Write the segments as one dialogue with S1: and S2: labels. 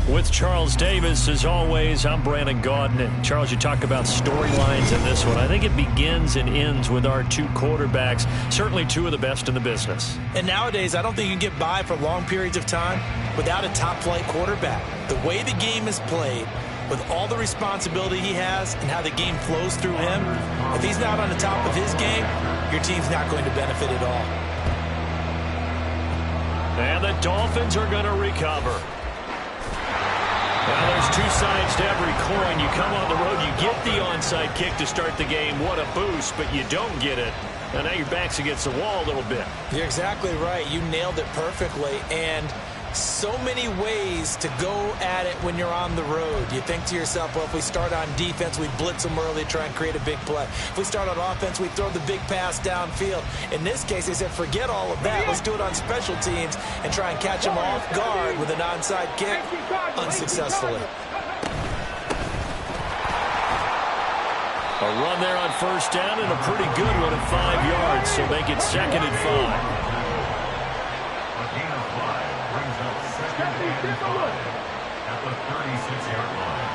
S1: With Charles Davis, as always, I'm Brandon Gaudin. And Charles, you talk about storylines in this one. I think it begins and ends with our two quarterbacks, certainly two of the best in the business.
S2: And nowadays, I don't think you can get by for long periods of time without a top-flight quarterback. The way the game is played, with all the responsibility he has and how the game flows through him, if he's not on the top of his game, your team's not going to benefit at all.
S1: And the Dolphins are going to recover. Well, there's two sides to every coin. You come on the road, you get the onside kick to start the game. What a boost, but you don't get it. And now your back's against the wall a little bit.
S2: You're exactly right. You nailed it perfectly. And so many ways to go at it when you're on the road. You think to yourself, well, if we start on defense, we blitz them early, try and create a big play. If we start on offense, we throw the big pass downfield. In this case, they said, forget all of that. Let's do it on special teams and try and catch them off guard with an onside kick unsuccessfully.
S1: A run there on first down and a pretty good one at 5 yards, so make it 2nd and 5.
S3: At the 36-yard line.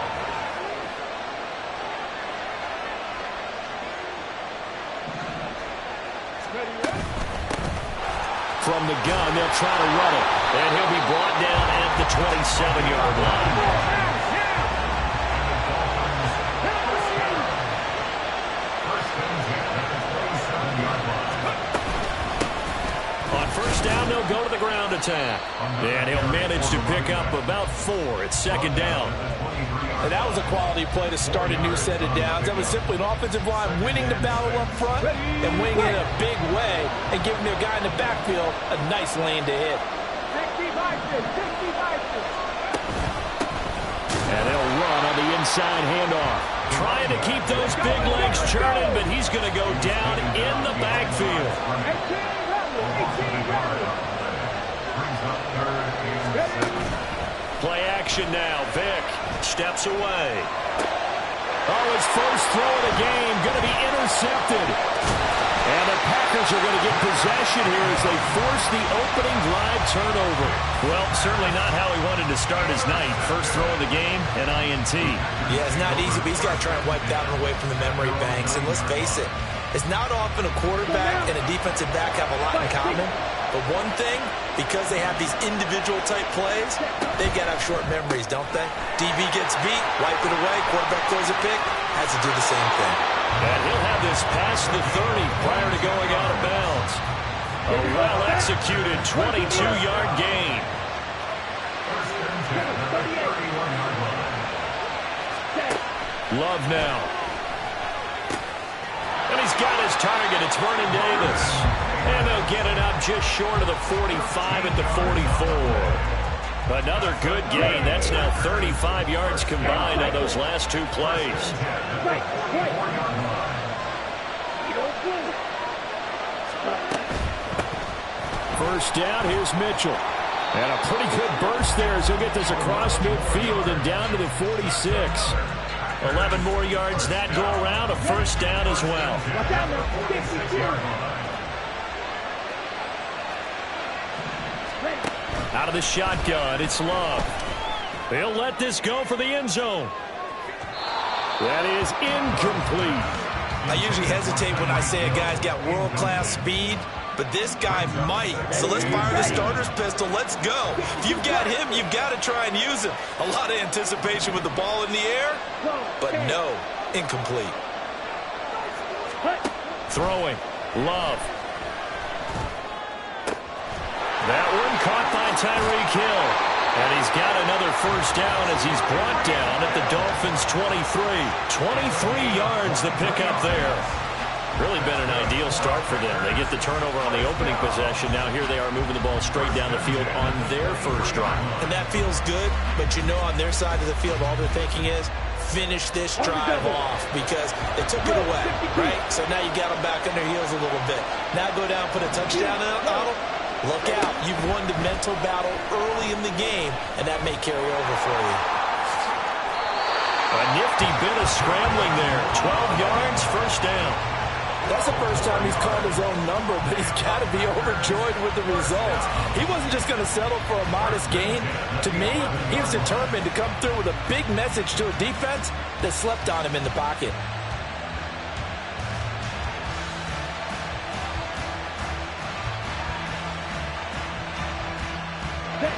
S1: From the gun, they'll try to run it. And he'll be brought down at the 27-yard line. First down, they'll go to the ground attack. And he'll manage to pick up about 4 at 2nd down.
S2: And that was a quality play to start a new set of downs. That was simply an offensive line winning the battle up front and winning it in a big way and giving their guy in the backfield a nice lane to hit.
S1: And they'll run on the inside handoff. Trying to keep those big legs churning, but he's going to go down in the backfield. Play action now. Vick steps away. Oh, his first throw of the game going to be intercepted. And the Packers are going to get possession here as they force the opening drive turnover. Well, certainly not how he wanted to start his night. First throw of the game, an INT.
S2: Yeah, it's not easy, but he's got to try and wipe that one away from the memory banks. And let's face it, it's not often a quarterback and a defensive back have a lot in common. But one thing, because they have these individual-type plays, they've got to have short memories, don't they? DB gets beat, wipe it away, quarterback throws a pick, has to do the same thing.
S1: And he'll have this past the 30 prior to going out of bounds. A well-executed 22-yard gain. Love now. And he's got his target. It's Vernon Davis. And they'll get it up just short of the 45 at the 44. Another good gain. That's now 35 yards combined on those last two plays. First down, here's Mitchell. And a pretty good burst there as he'll get this across midfield and down to the 46. 11 more yards that go around, a first down as well. Out of the shotgun, it's Love. He'll let this go for the end zone. That is incomplete.
S2: I usually hesitate when I say a guy's got world-class speed, but this guy might. So let's fire the starter's pistol. Let's go. If you've got him, you've got to try and use him. A lot of anticipation with the ball in the air, but no, incomplete.
S1: Throwing, Love. That one caught by Tyreek Hill. And he's got another first down as he's brought down at the Dolphins' 23. 23 yards the pickup there. Really been an ideal start for them. They get the turnover on the opening possession. Now here they are moving the ball straight down the field on their first drive.
S2: And that feels good, but you know on their side of the field all they're thinking is finish this drive off because they took it away, right? So now you got them back on their heels a little bit. Now go down, put a touchdown on them. Look out. You've won the mental battle early in the game, and that may carry over for you.
S1: A nifty bit of scrambling there. 12 yards, first down.
S2: That's the first time he's called his own number, but he's got to be overjoyed with the results. He wasn't just going to settle for a modest gain. To me, he was determined to come through with a big message to a defense that slept on him in the pocket.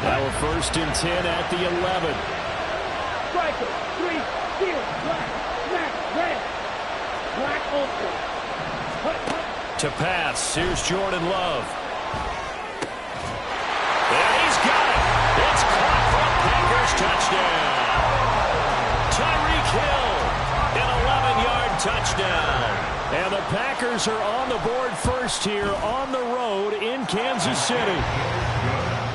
S1: Now a 1st and 10 at the 11.
S4: Striker, 3, steal, black, red, black ultra.
S1: To pass, here's Jordan Love. And he's got it. It's caught for a Packers touchdown. Tyreek Hill, an 11-yard touchdown. And the Packers are on the board first here on the road in Kansas City.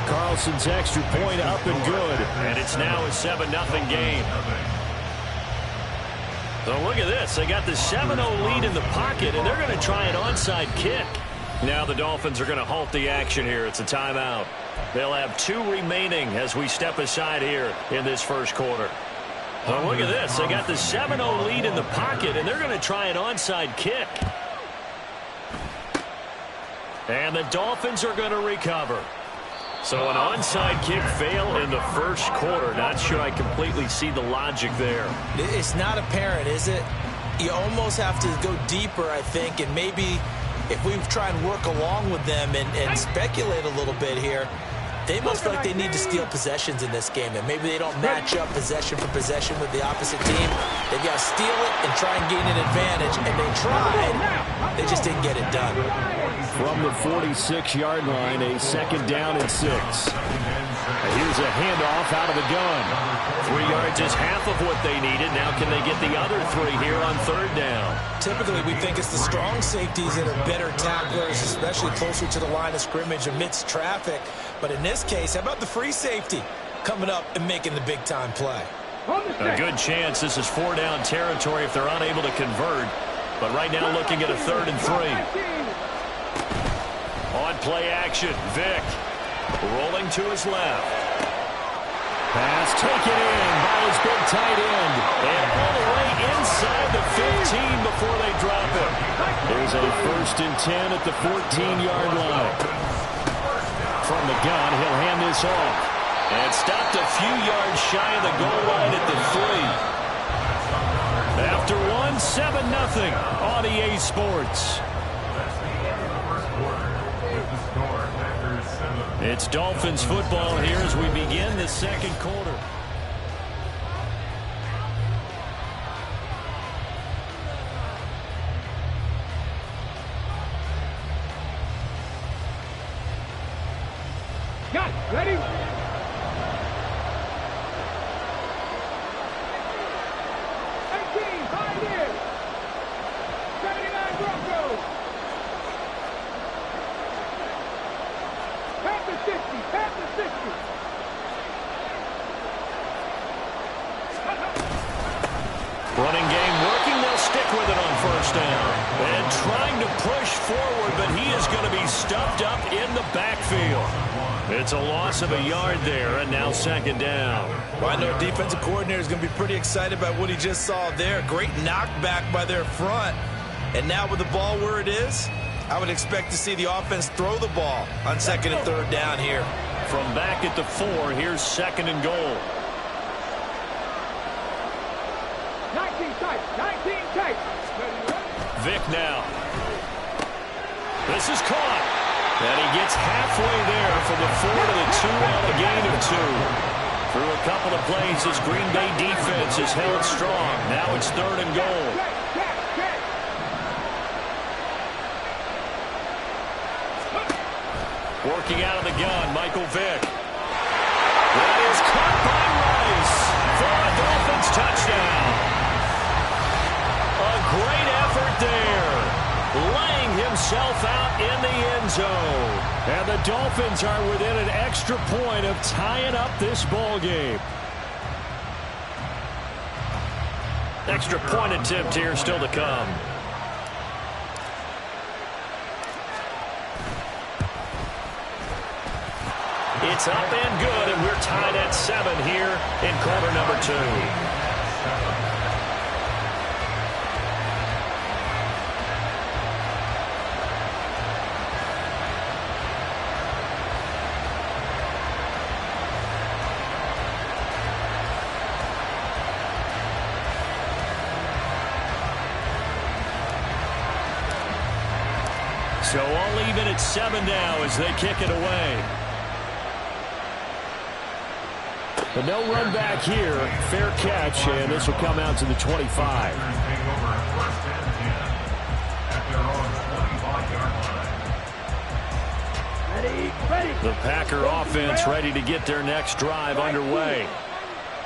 S1: Carlson's extra point up and good. And it's now a 7-0 game. So look at this. They got the 7-0 lead in the pocket, and they're going to try an onside kick. Now the Dolphins are going to halt the action here. It's a timeout. They'll have 2 remaining as we step aside here in this first quarter. So look at this. They got the 7-0 lead in the pocket, and they're going to try an onside kick. And the Dolphins are going to recover. So an onside kick fail in the first quarter. Not sure I completely see the logic there.
S2: It's not apparent, is it? You almost have to go deeper, I think, and maybe if we try and work along with them and speculate a little bit here, they must feel like they need to steal possessions in this game, and maybe they don't match up possession for possession with the opposite team. They've got to steal it and try and gain an advantage, and they tried. They just didn't get it done.
S1: From the 46-yard line, a 2nd down and 6. Here's a handoff out of the gun. 3 yards is half of what they needed. Now can they get the other 3 here on 3rd down?
S2: Typically, we think it's the strong safeties that are better tacklers, especially closer to the line of scrimmage amidst traffic. But in this case, how about the free safety coming up and making the big-time play?
S1: A good chance this is 4-down territory if they're unable to convert. But right now looking at a 3rd and 3. On play action, Vick rolling to his left. Pass taken in by his big tight end. And all the way inside the 15 before they drop it. There's a 1st and 10 at the 14-yard line. From the gun, he'll hand this off. And stopped a few yards shy of the goal line at the 3. After 7-0 on EA Sports. It's Dolphins football here as we begin the second quarter.
S4: Got it. Ready?
S1: Running game working. They'll stick with it on 1st down. And trying to push forward, but he is going to be stuffed up in the backfield. It's a loss of a yard there, and now 2nd down.
S2: Well, I know defensive coordinator is going to be pretty excited about what he just saw there. Great knockback by their front. And now with the ball where it is, I would expect to see the offense throw the ball on 2nd and 3rd down here.
S1: From back at the 4, here's 2nd and goal.
S4: 19 tight. 19 tight.
S1: Vick now. This is caught. And he gets halfway there from the 4 to the 2 on a gain of 2. Through a couple of plays, this Green Bay defense is held strong. Now it's 3rd and goal. Working out of the gun, Michael Vick. That is caught by Rice for a Dolphins touchdown. A great effort there, laying himself out in the end zone. And the Dolphins are within an extra point of tying up this ball game. Extra point attempt here still to come. It's up and good, and we're tied at 7 here in quarter number 2. So all even at 7 now as they kick it away. But no run back here. Fair catch, and this will come out to the 25. The Packer offense ready to get their next drive underway.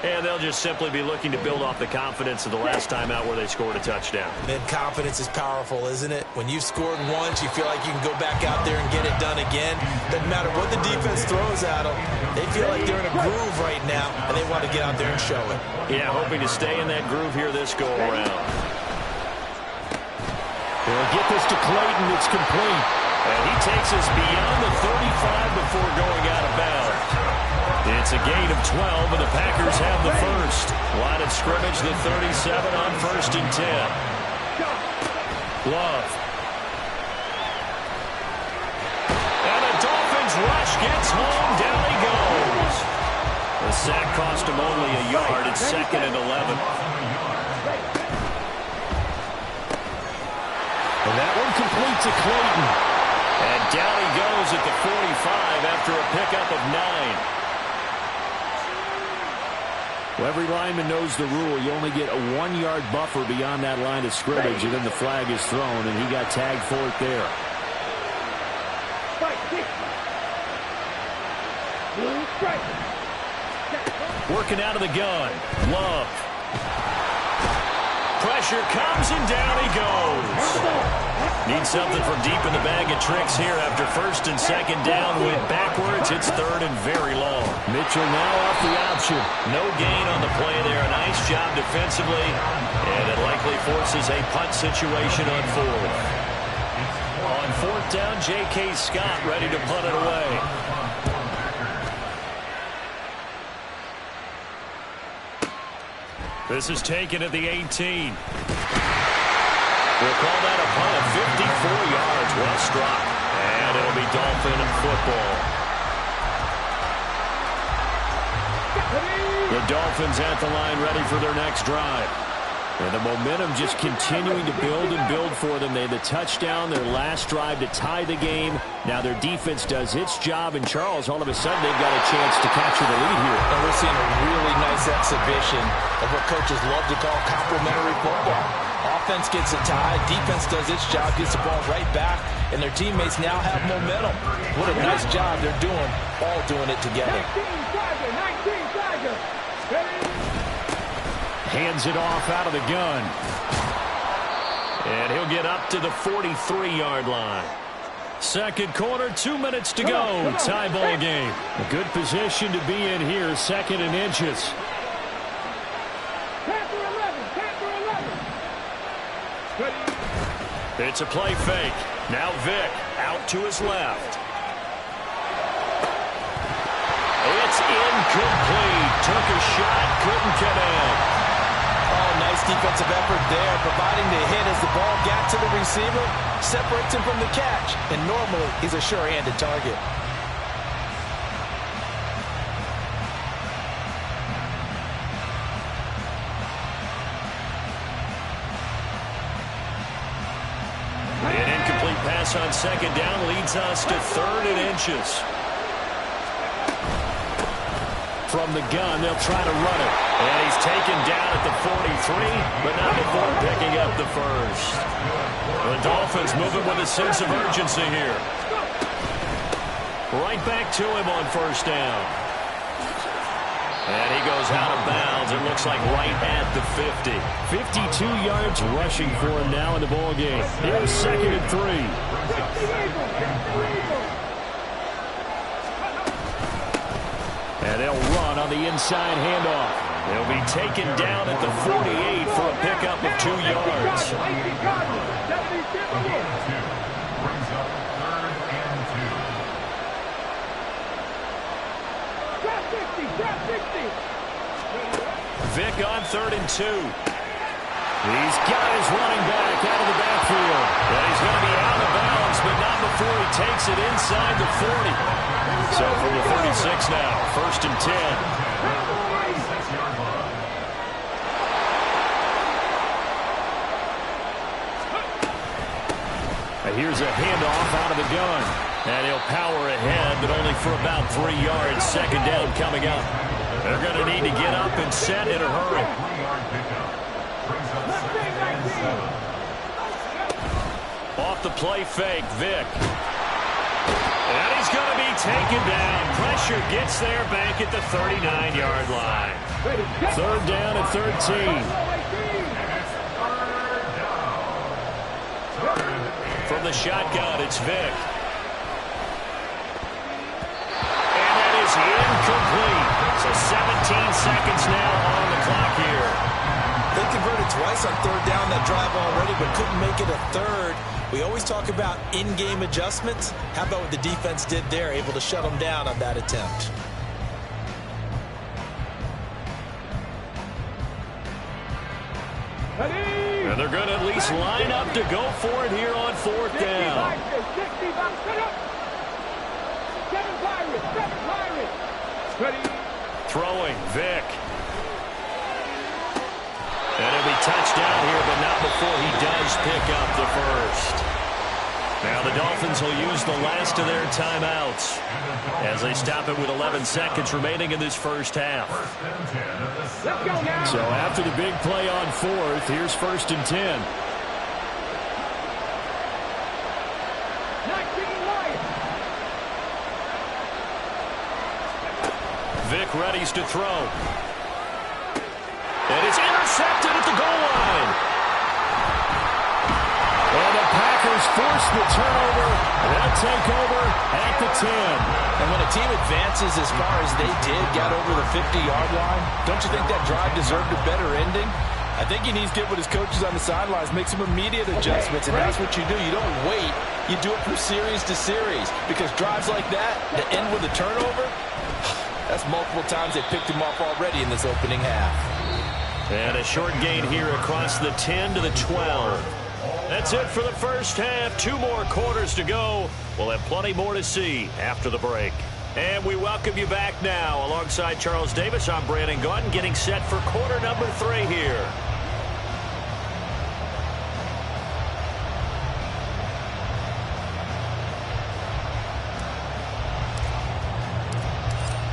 S1: And they'll just simply be looking to build off the confidence of the last time out where they scored a touchdown.
S2: Man, confidence is powerful, isn't it? When you've scored once, you feel like you can go back out there and get it done again. Doesn't matter what the defense throws at them. They feel like they're in a groove right now, and they want to get out there and show it.
S1: Yeah, hoping to stay in that groove here this go-around. They'll get this to Clayton. It's complete. And he takes us beyond the 35 before going out of bounds. It's a gain of 12, and the Packers have the first. Line of scrimmage, the 37 on 1st and 10. Love. And the Dolphins rush gets home. Down he goes. The sack cost him only a yard. It's 2nd and 11. And that one complete to Clayton. And down he goes at the 45 after a pickup of 9. Well, every lineman knows the rule. You only get a 1-yard buffer beyond that line of scrimmage, and then the flag is thrown, and he got tagged for it there. Working out of the gun. Love. Pressure comes, and down he goes. Need something from deep in the bag of tricks here after 1st and 2nd down. Went backwards. It's 3rd and very long. Mitchell now off the option. No gain on the play there. A nice job defensively. And it likely forces a punt situation on 4th. On 4th down, J.K. Scott ready to punt it away. This is taken at the 18. We'll call that a punt of 54 yards. Well struck. And it'll be Dolphin football. The Dolphins at the line ready for their next drive. And the momentum just continuing to build and build for them. They had the touchdown, their last drive to tie the game. Now their defense does its job, and Charles, all of a sudden, they've got a chance to capture the lead here.
S2: And we're seeing a really nice exhibition of what coaches love to call complementary football. Offense gets a tie, defense does its job, gets the ball right back, and their teammates now have momentum. What a nice job they're doing, all doing it together.
S4: 19 Tiger.
S1: Hands it off out of the gun. And he'll get up to the 43-yard line. Second quarter, 2 minutes to go. Tie ball game. A good position to be in here, 2nd and inches. It's a play fake. Now Vick out to his left. It's incomplete. Took a shot, couldn't connect.
S2: Oh, nice defensive effort there, providing the hit as the ball got to the receiver, separates him from the catch, and normally he's a sure-handed target.
S1: An incomplete pass on 2nd down leads us to 3rd and inches. From the gun, they'll try to run it. And he's taken down at the 43, but not before picking up the first. The Dolphins moving with a sense of urgency here. Right back to him on 1st down. And he goes out of bounds. It looks like right at the 50. 52 yards rushing for him now in the ball game. Here's 2nd and 3. And they'll run on the inside handoff. They'll be taken down at the 48 for a pickup of 2 yards. Vick on 3rd and 2. He's got his running back out of the backfield. And he's going to be out of bounds, but not before he takes it inside the 40. So from the 36 now, 1st and 10. Here's a handoff out of the gun. And he'll power ahead, but only for about 3 yards. Second down coming up. They're going to need to get up and set in a hurry. Off the play fake, Vick. And he's going to be taken down. Pressure gets there back at the 39-yard line. Third down at 13. From the shotgun, it's Vick. And that is incomplete. So 17 seconds now on the clock here.
S2: They converted twice on third down that drive already, but couldn't make it a third. We always talk about in-game adjustments. How about what the defense did there, able to shut them down on that attempt?
S1: And they're going to at least line up to go for it here on fourth down. Throwing, Vick. And it'll be touchdown here, but not before he does pick up the first. Now the Dolphins will use the last of their timeouts as they stop it with 11 seconds remaining in this first half. So after the big play on fourth, here's 1st and 10. Vick readies to throw. And it's intercepted at the goal line. And the Packers force the turnover. They'll take over at the 10.
S2: And when a team advances as far as they did, got over the 50-yard line, don't you think that drive deserved a better ending? I think he needs to get with his coaches on the sidelines, make some immediate adjustments, and that's what you do. You don't wait. You do it from series to series, because drives like that that end with a turnover, that's multiple times they picked him off already in this opening half.
S1: And a short gain here across the 10 to the 12. That's it for the first half. 2 more quarters to go. We'll have plenty more to see after the break. And we welcome you back now. Alongside Charles Davis, I'm Brandon Gaudin, getting set for quarter number 3 here.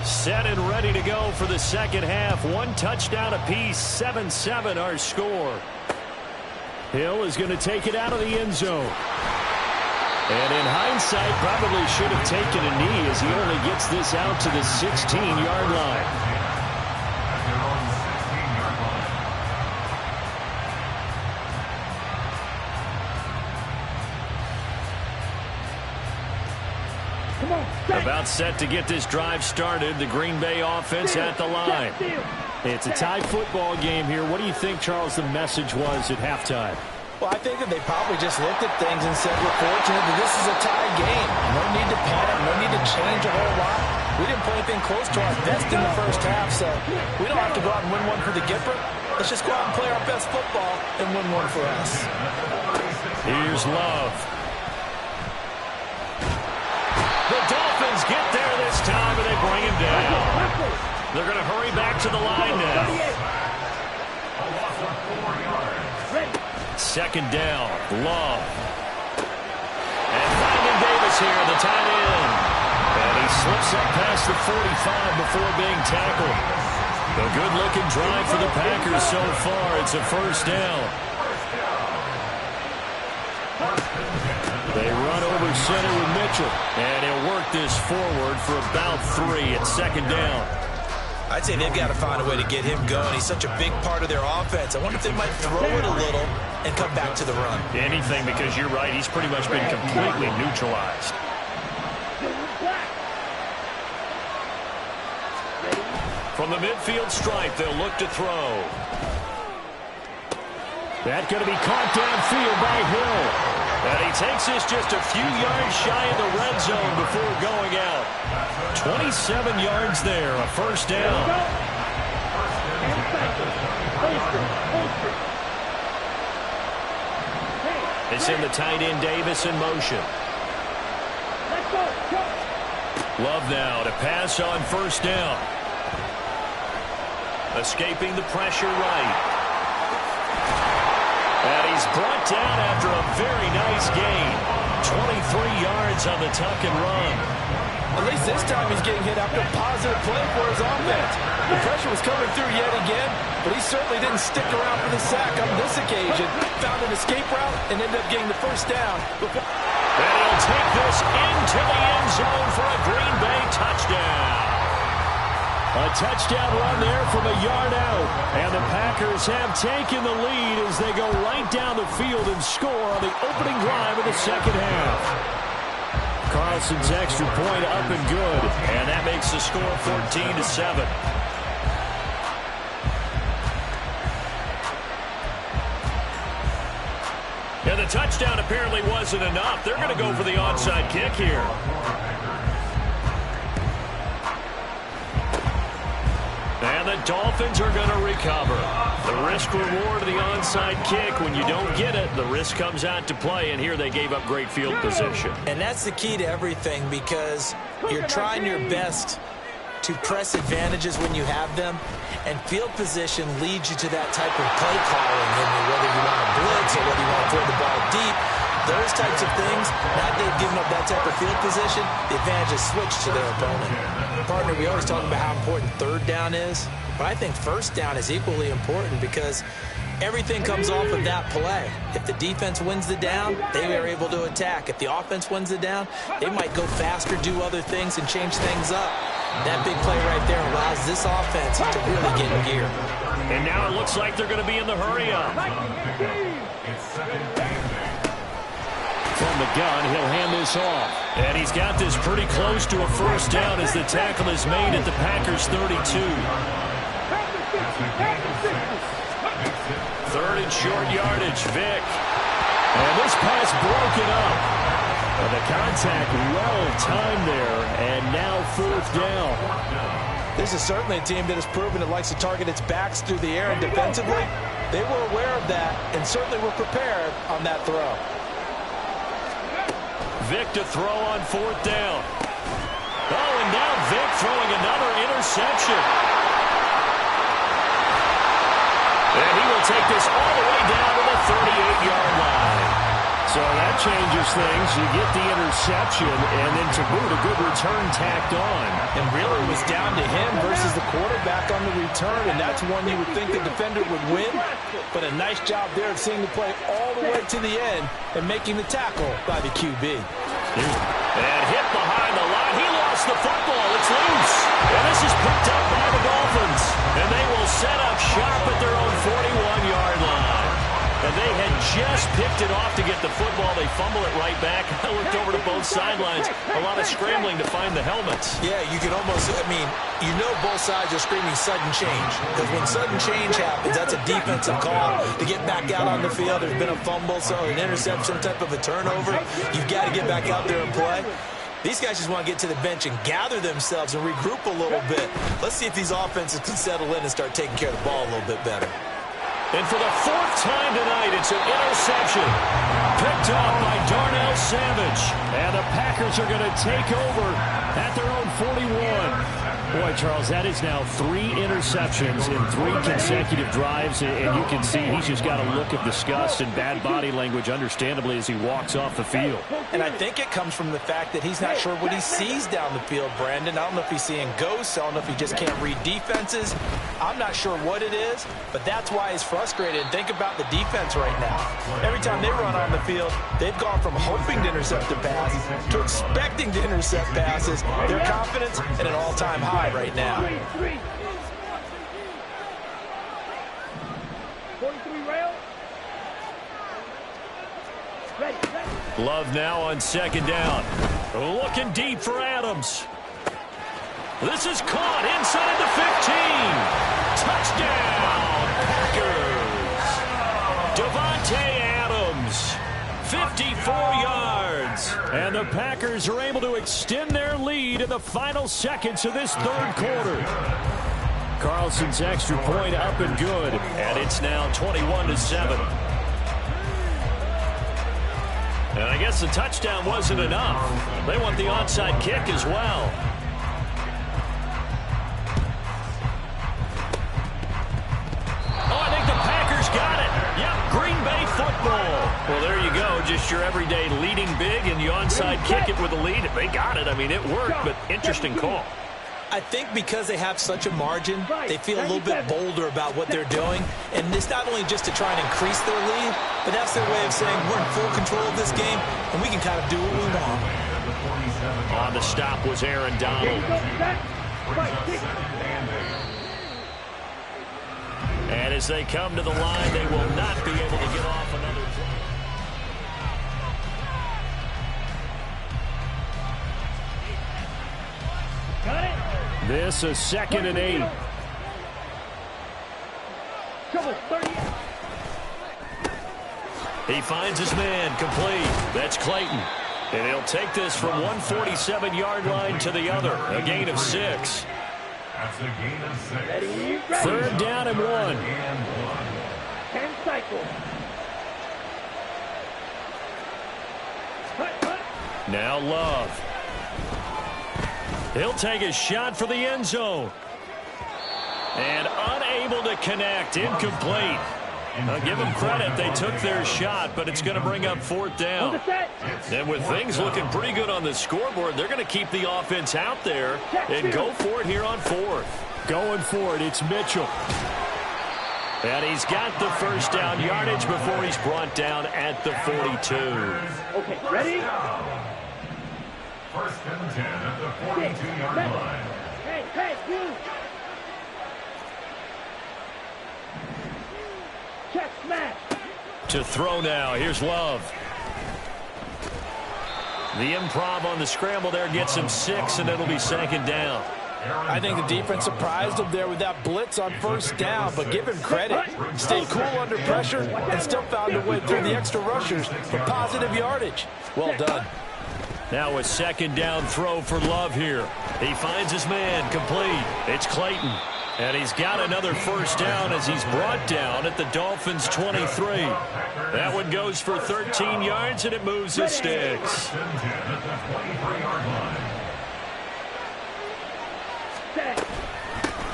S1: Set and ready to go for the second half. 1 touchdown apiece, 7-7 our score. Hill is going to take it out of the end zone. And in hindsight, probably should have taken a knee as he only gets this out to the 16-yard line. About set to get this drive started. The Green Bay offense at the line. It's a tie football game here. What do you think, Charles, the message was at halftime?
S2: Well, I think that they probably just looked at things and said, we're fortunate that this is a tie game. No need to panic. No need to change a whole lot. We didn't play anything close to our best in the first half, so we don't have to go out and win one for the Gipper. Let's just go out and play our best football and win one for us.
S1: Here's Love. The Dolphins get there this time, and they bring him down. They're going to hurry back to the line now. Second down, Love. And finding Davis here, the tight end. And he slips up past the 45 before being tackled. A good-looking drive for the Packers so far. It's a first down. They run over center with Mitchell. And he'll work this forward for about 3 at second down.
S2: I'd say they've got to find a way to get him going. He's such a big part of their offense. I wonder if they might throw it a little and come back to the run.
S1: Anything, because you're right. He's pretty much been completely neutralized. From the midfield stripe, they'll look to throw. That's going to be caught downfield by Hill. And he takes this just a few yards shy of the red zone before going out. 27 yards there, a first down. It's in the tight end, Davis, in motion. Love now to pass on first down. Escaping the pressure right. And he's brought down after a very nice gain. 23 yards on the tuck and run.
S2: At least this time he's getting hit after a positive play for his offense. The pressure was coming through yet again, but he certainly didn't stick around for the sack on this occasion. Found an escape route and ended up getting the first down.
S1: And he'll take this into the end zone for a Green Bay touchdown. A touchdown run there from a yard out. And the Packers have taken the lead as they go right down the field and score on the opening drive of the second half. Carlson's extra point up and good. And that makes the score 14-7. And the touchdown apparently wasn't enough. They're going to go for the onside kick here. And the Dolphins are going to recover. The risk-reward of the onside kick, when you don't get it, the risk comes out to play, and here they gave up great field position.
S2: And that's the key to everything, because you're trying your best to press advantages when you have them, and field position leads you to that type of play calling, whether you want to blitz or whether you want to throw the ball deep. Those types of things, now they've given up that type of field position, the advantage is switched to their opponent. Partner, we always talk about how important third down is, but I think first down is equally important because everything comes off of that play. If the defense wins the down, they are able to attack. If the offense wins the down, they might go faster, do other things, and change things up. That big play right there allows this offense to really get in gear.
S1: And now it looks like they're going to be in the hurry-up. From the gun, he'll hand this off. And he's got this pretty close to a first down as the tackle is made at the Packers' 32. Third and short yardage, Vick. And this pass broken up. And the contact well-timed there, and now fourth down.
S2: This is certainly a team that has proven it likes to target its backs through the air and defensively. They were aware of that and certainly were prepared on that throw.
S1: Vick to throw on fourth down. Oh, and now Vick throwing another interception. And he will take this all the way down to the 38-yard line. So that changes things. You get the interception, and then to boot, a good return tacked on.
S2: And really it was down to him versus the quarterback on the return, and that's one you would think the defender would win. But a nice job there of seeing the play all the way to the end and making the tackle by the QB.
S1: And hit behind the line. He lost the football. It's loose. And this is picked up by the Dolphins. And they will set up shop at their own 41-yard line. And they had just picked it off to get the football. They fumble it right back. I looked over to both sidelines. A lot of scrambling to find the helmets.
S2: Yeah, you can almost, you know both sides are screaming sudden change. Because when sudden change happens, that's a defensive call to get back out on the field. There's been a fumble, so an interception, type of a turnover. You've got to get back out there and play. These guys just want to get to the bench and gather themselves and regroup a little bit. Let's see if these offenses can settle in and start taking care of the ball a little bit better.
S1: And for the fourth time tonight, it's an interception. Picked off by Darnell Savage. And the Packers are going to take over at their own 41. Boy, Charles, that is now 3 interceptions in 3 consecutive drives. And you can see he's just got a look of disgust and bad body language, understandably, as he walks off the field.
S2: And I think it comes from the fact that he's not sure what he sees down the field, Brandon. I don't know if he's seeing ghosts. I don't know if he just can't read defenses. I'm not sure what it is, but that's why he's frustrated. And think about the defense right now. Every time they run on the field, they've gone from hoping to intercept a pass to expecting to intercept passes. Their confidence at an all-time high right now.
S4: 43 rail. Ready.
S1: Love now on second down. Looking deep for Adams. This is caught inside the 15. Touchdown, Packers. Davante Adams, 54 yards. And the Packers are able to extend their lead in the final seconds of this third quarter. Carlson's extra point up and good. And it's now 21-7. And I guess the touchdown wasn't enough. They want the onside kick as well. Oh, I think the Packers got it. Yep, Green Bay football. Well, there you go. Just just your everyday leading big, and you onside kick it with a lead. They got it. I mean, it worked, but interesting call.
S2: I think because they have such a margin, they feel a little bit bolder about what they're doing. And it's not only just to try and increase their lead, but that's their way of saying we're in full control of this game, and we can kind of do what we want.
S1: On the stop was Aaron Donald. And as they come to the line, they will not be able to get off another play.
S4: Got it.
S1: This is 2nd and 8.
S4: Trouble, 30.
S1: He finds his man complete. That's Clayton. And he'll take this from 147-yard line to the other. A gain of 6.
S3: That's a gain of 6.
S4: Ready, ready.
S1: 3rd down and 1.
S4: 10 cycles. Cut, cut.
S1: Now Love. He'll take a shot for the end zone. And unable to connect. Incomplete. I'll give them credit. They took their shot, but it's going to bring up 4th down. And with things looking pretty good on the scoreboard, they're going to keep the offense out there and go for it here on 4th. Going for it, it's Mitchell. And he's got the first down yardage before he's brought down at the 42.
S4: Okay, ready?
S3: 1st and 10 at the 42-yard line.
S4: Hey, hey, you. Check, smash.
S1: To throw now. Here's Love. The improv on the scramble there gets him 6, and it'll be 2nd down.
S2: I think the defense surprised him there with that blitz on 1st down, but give him credit. Stayed cool under pressure and still found a way through the extra rushers for positive yardage. Well done.
S1: Now a 2nd down throw for Love here. He finds his man complete. It's Clayton. And he's got another 1st down as he's brought down at the Dolphins' 23. That one goes for 13 yards, and it moves the sticks.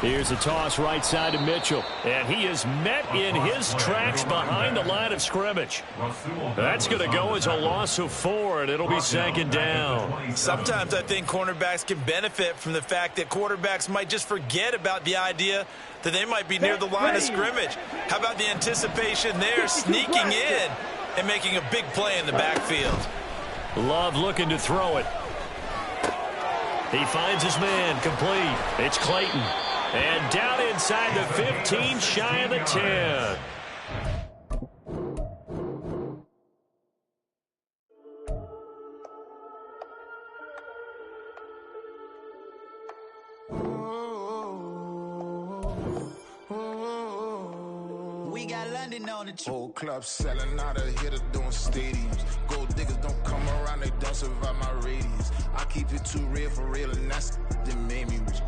S1: Here's a toss right side to Mitchell. And he is met in his tracks behind the line of scrimmage. That's going to go as a loss of 4, and it'll be 2nd down.
S2: Sometimes I think cornerbacks can benefit from the fact that quarterbacks might just forget about the idea that they might be near the line of scrimmage. How about the anticipation there, sneaking in and making a big play in the backfield?
S1: Love looking to throw it. He finds his man complete. It's Clayton. And down inside the 15, shy of the 10.
S5: We got London on the
S6: whole club selling out of hitter doing stadiums. Gold diggers don't come around, they don't survive my radius. I keep it too real for real, and that's that made me rich.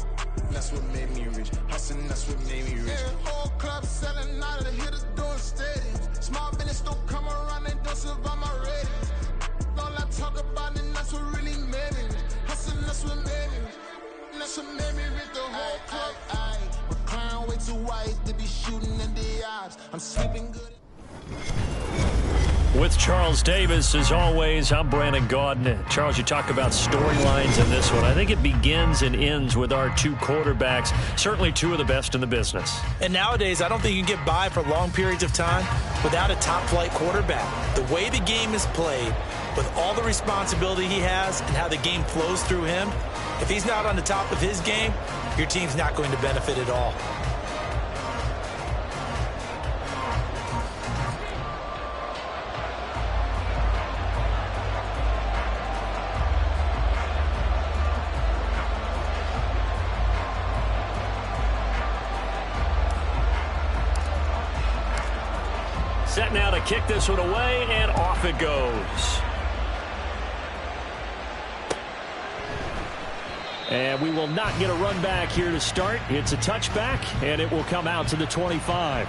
S6: That's what made me rich. Hustling, that's what made me rich. Yeah, whole club selling out of the hitters doing stadiums. Small business don't come around, they don't survive my radius. All I talk about, and that's what really made me rich. Hustling, that's what made me rich. That's what made me rich. The whole club. McLaren way too wise to be shooting in the eyes. I'm sleeping good.
S1: With Charles Davis, as always, I'm Brandon Gaudin. Charles, you talk about storylines in this one. I think it begins and ends with our 2 quarterbacks, certainly 2 of the best in the business.
S2: And nowadays, I don't think you can get by for long periods of time without a top-flight quarterback. The way the game is played, with all the responsibility he has and how the game flows through him, if he's not on the top of his game, your team's not going to benefit at all.
S1: Set now to kick this one away, and off it goes. And we will not get a run back here to start. It's a touchback, and it will come out to the 25.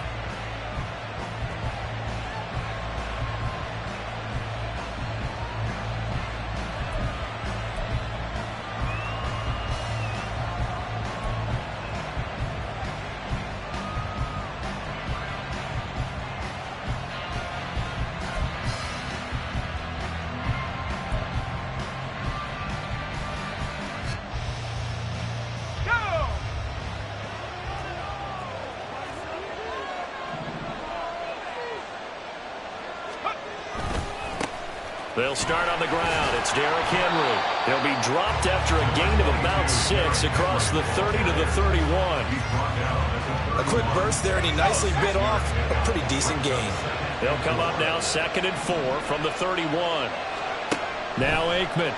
S1: They'll start on the ground. It's Derrick Henry. He'll be dropped after a gain of about 6 across the 30 to the 31.
S2: A quick burst there, and he nicely bit off a pretty decent gain.
S1: They'll come up now 2nd and 4 from the 31. Now Aikman.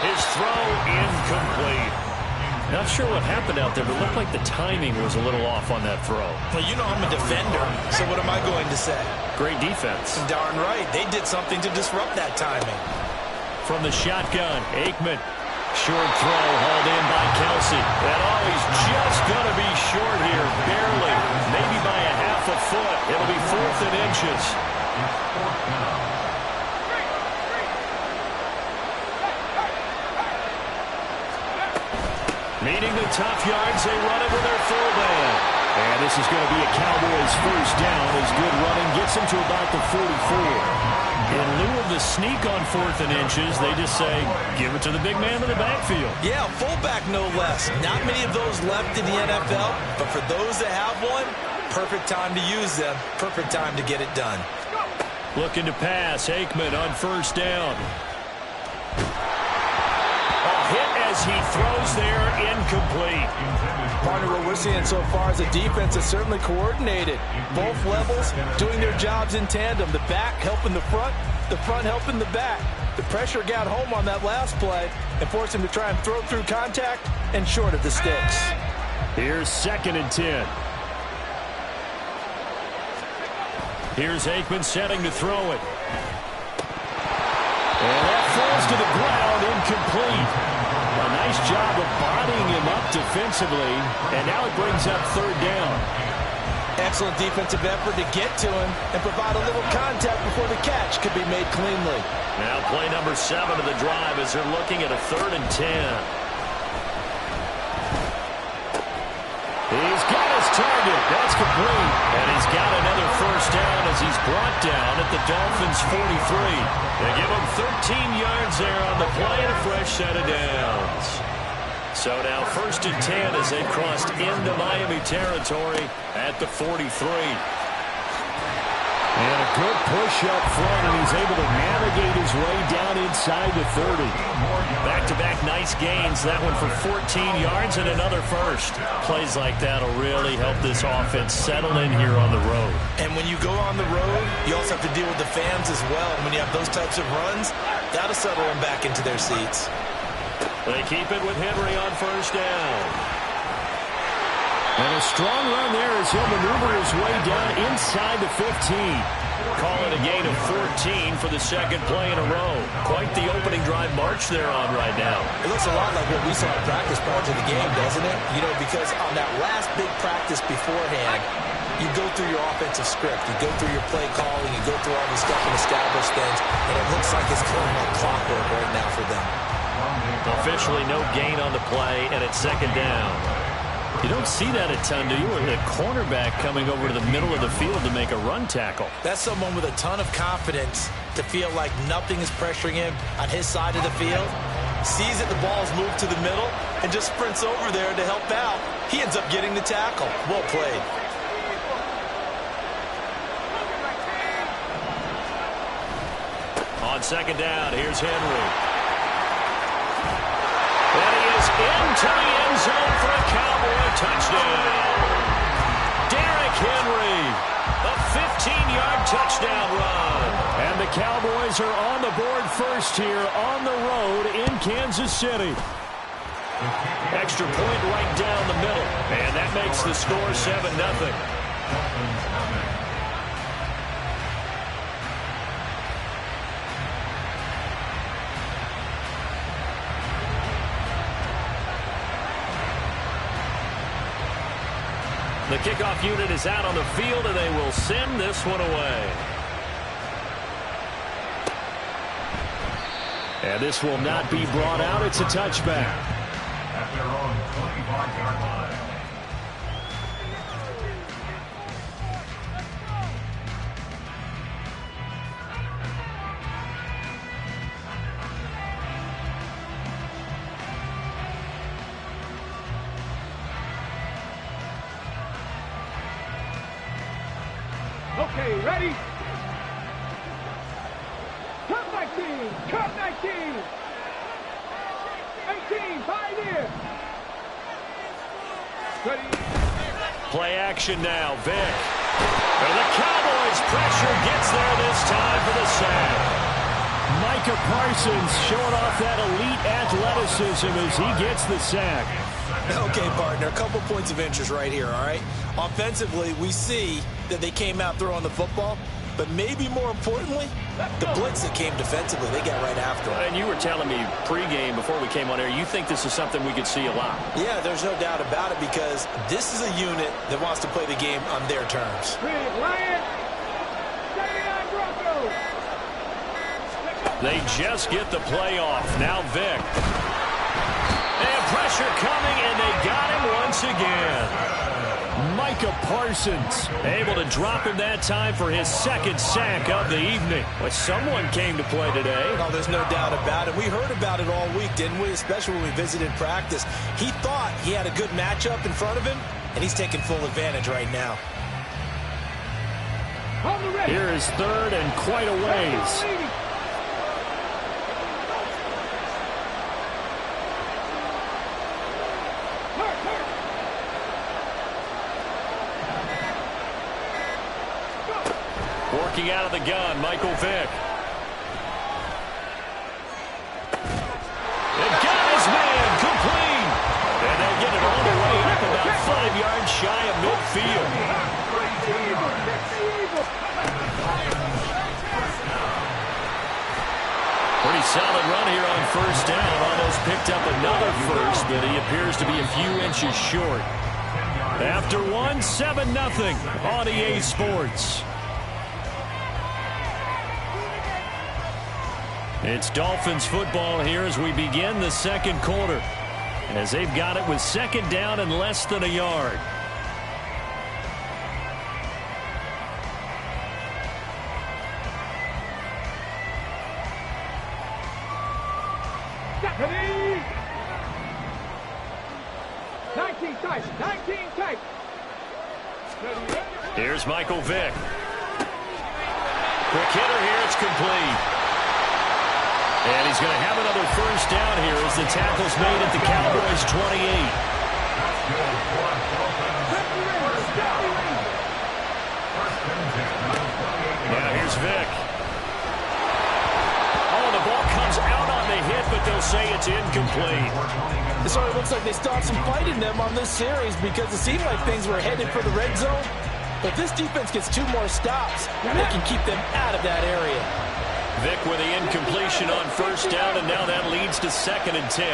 S1: His throw incomplete. Not sure what happened out there, but it looked like the timing was a little off on that throw.
S2: Well, you know I'm a defender, so what am I going to say?
S1: Great defense.
S2: Darn right. They did something to disrupt that timing.
S1: From the shotgun, Aikman. Short throw hauled in by Kelsey. And he's just going to be short here, barely. Maybe by a half a foot. It'll be 4th and inches. Needing the tough yards, they run it with their fullback. And this is going to be a Cowboys first down as good running gets them to about the 44. In lieu of the sneak on 4th and inches, they just say, give it to the big man in the backfield.
S2: Yeah, fullback no less. Not many of those left in the NFL, but for those that have one, perfect time to use them, perfect time to get it done.
S1: Looking to pass, Aikman on first down. Hit as he throws there, incomplete.
S2: Partner, what we're seeing so far is a defense that's certainly coordinated. Both levels doing their jobs in tandem. The back helping the front helping the back. The pressure got home on that last play and forced him to try and throw through contact and short of the sticks.
S1: Here's 2nd and 10. Here's Aikman setting to throw it. And that falls to the ground, incomplete. A nice job of bodying him up defensively, and now it brings up 3rd down.
S2: Excellent defensive effort to get to him and provide a little contact before the catch could be made cleanly.
S1: Now play number 7 of the drive as they're looking at a 3rd and 10. He's got his target. That's complete. And he's got another first down as he's brought down at the Dolphins' 43. They give him 13 yards there on the play and a fresh set of downs. So now 1st and 10 as they've crossed into Miami territory at the 43. And a good push up front, and he's able to navigate his way down inside the 30. Back-to-back nice gains. That one for 14 yards and another first. Plays like that will really help this offense settle in here on the road.
S2: And when you go on the road, you also have to deal with the fans as well. And when you have those types of runs, that'll settle them back into their seats.
S1: They keep it with Henry on first down. And a strong run there as he'll maneuver his way down inside the 15. Call it a gain of 14 for the 2nd play in a row. Quite the opening drive march they're on right now.
S2: It looks a lot like what we saw in practice prior to the game, doesn't it? You know, because on that last big practice beforehand, you go through your offensive script. You go through your play calling. You go through all the stuff and establish things. And it looks like it's going like clockwork right now for them.
S1: Officially no gain on the play, and it's 2nd down. You don't see that a ton, do you? Or the cornerback coming over to the middle of the field to make a run tackle.
S2: That's someone with a ton of confidence to feel like nothing is pressuring him on his side of the field. Sees that the ball's moved to the middle and just sprints over there to help out. He ends up getting the tackle. Well played.
S1: On 2nd down, here's Henry. And he is into the end zone for a Cowboy touchdown. Derrick Henry, a 15-yard touchdown run. And the Cowboys are on the board first here on the road in Kansas City. Extra point right down the middle. And that makes the score 7-0. The kickoff unit is out on the field, and they will send this one away. And this will not be brought out. It's a touchback.
S3: At their own 25-yard line.
S4: Okay, ready? Cut 19! Cut 19! 18, pioneer! Ready?
S1: Play action now, Vic. And the Cowboys pressure gets there this time for the sack. Micah Parsons showing off that elite athleticism as he gets the sack.
S2: Okay, partner, a couple points of interest right here, all right? Offensively, we see that they came out throwing the football, but maybe more importantly, the blitz that came defensively, they got right after it.
S1: And you were telling me pregame before we came on air, you think this is something we could see a lot.
S2: Yeah, there's no doubt about it because this is a unit that wants to play the game on their terms.
S4: Lions! Stay on Broncos!
S1: They just get the play off. Now Vic. And pressure coming, and they got him once again. Micah Parsons able to drop him that time for his second sack of the evening. But someone came to play today.
S2: Oh, there's no doubt about it. We heard about it all week, didn't we? Especially when we visited practice. He thought he had a good matchup in front of him, and he's taking full advantage right now.
S1: Here is third and quite a ways. Working out of the gun, Michael Vick. And got his man complete. And they'll get it all the way up about 5 yards shy of midfield. Pretty solid run here on first down. Almost picked up another first, but he appears to be a few inches short. After one, 7-0 on EA Sports. It's Dolphins football here as we begin the second quarter. As they've got it with second down and less than a yard.
S4: Deputy! 19 tight, 19 tight.
S1: Here's Michael Vick. Quick hitter here, it's complete. And he's going to have another first down here as the tackle's made at the Cowboys' 28. Now here's Vick. Oh, the ball comes out on the hit, but they'll say it's incomplete.
S2: It sort of looks like they still have some fight in them on this series because it seemed like things were headed for the red zone. But this defense gets 2 more stops, and they can keep them out of that area.
S1: Vick with the incompletion on first down, and now that leads to 2nd and 10.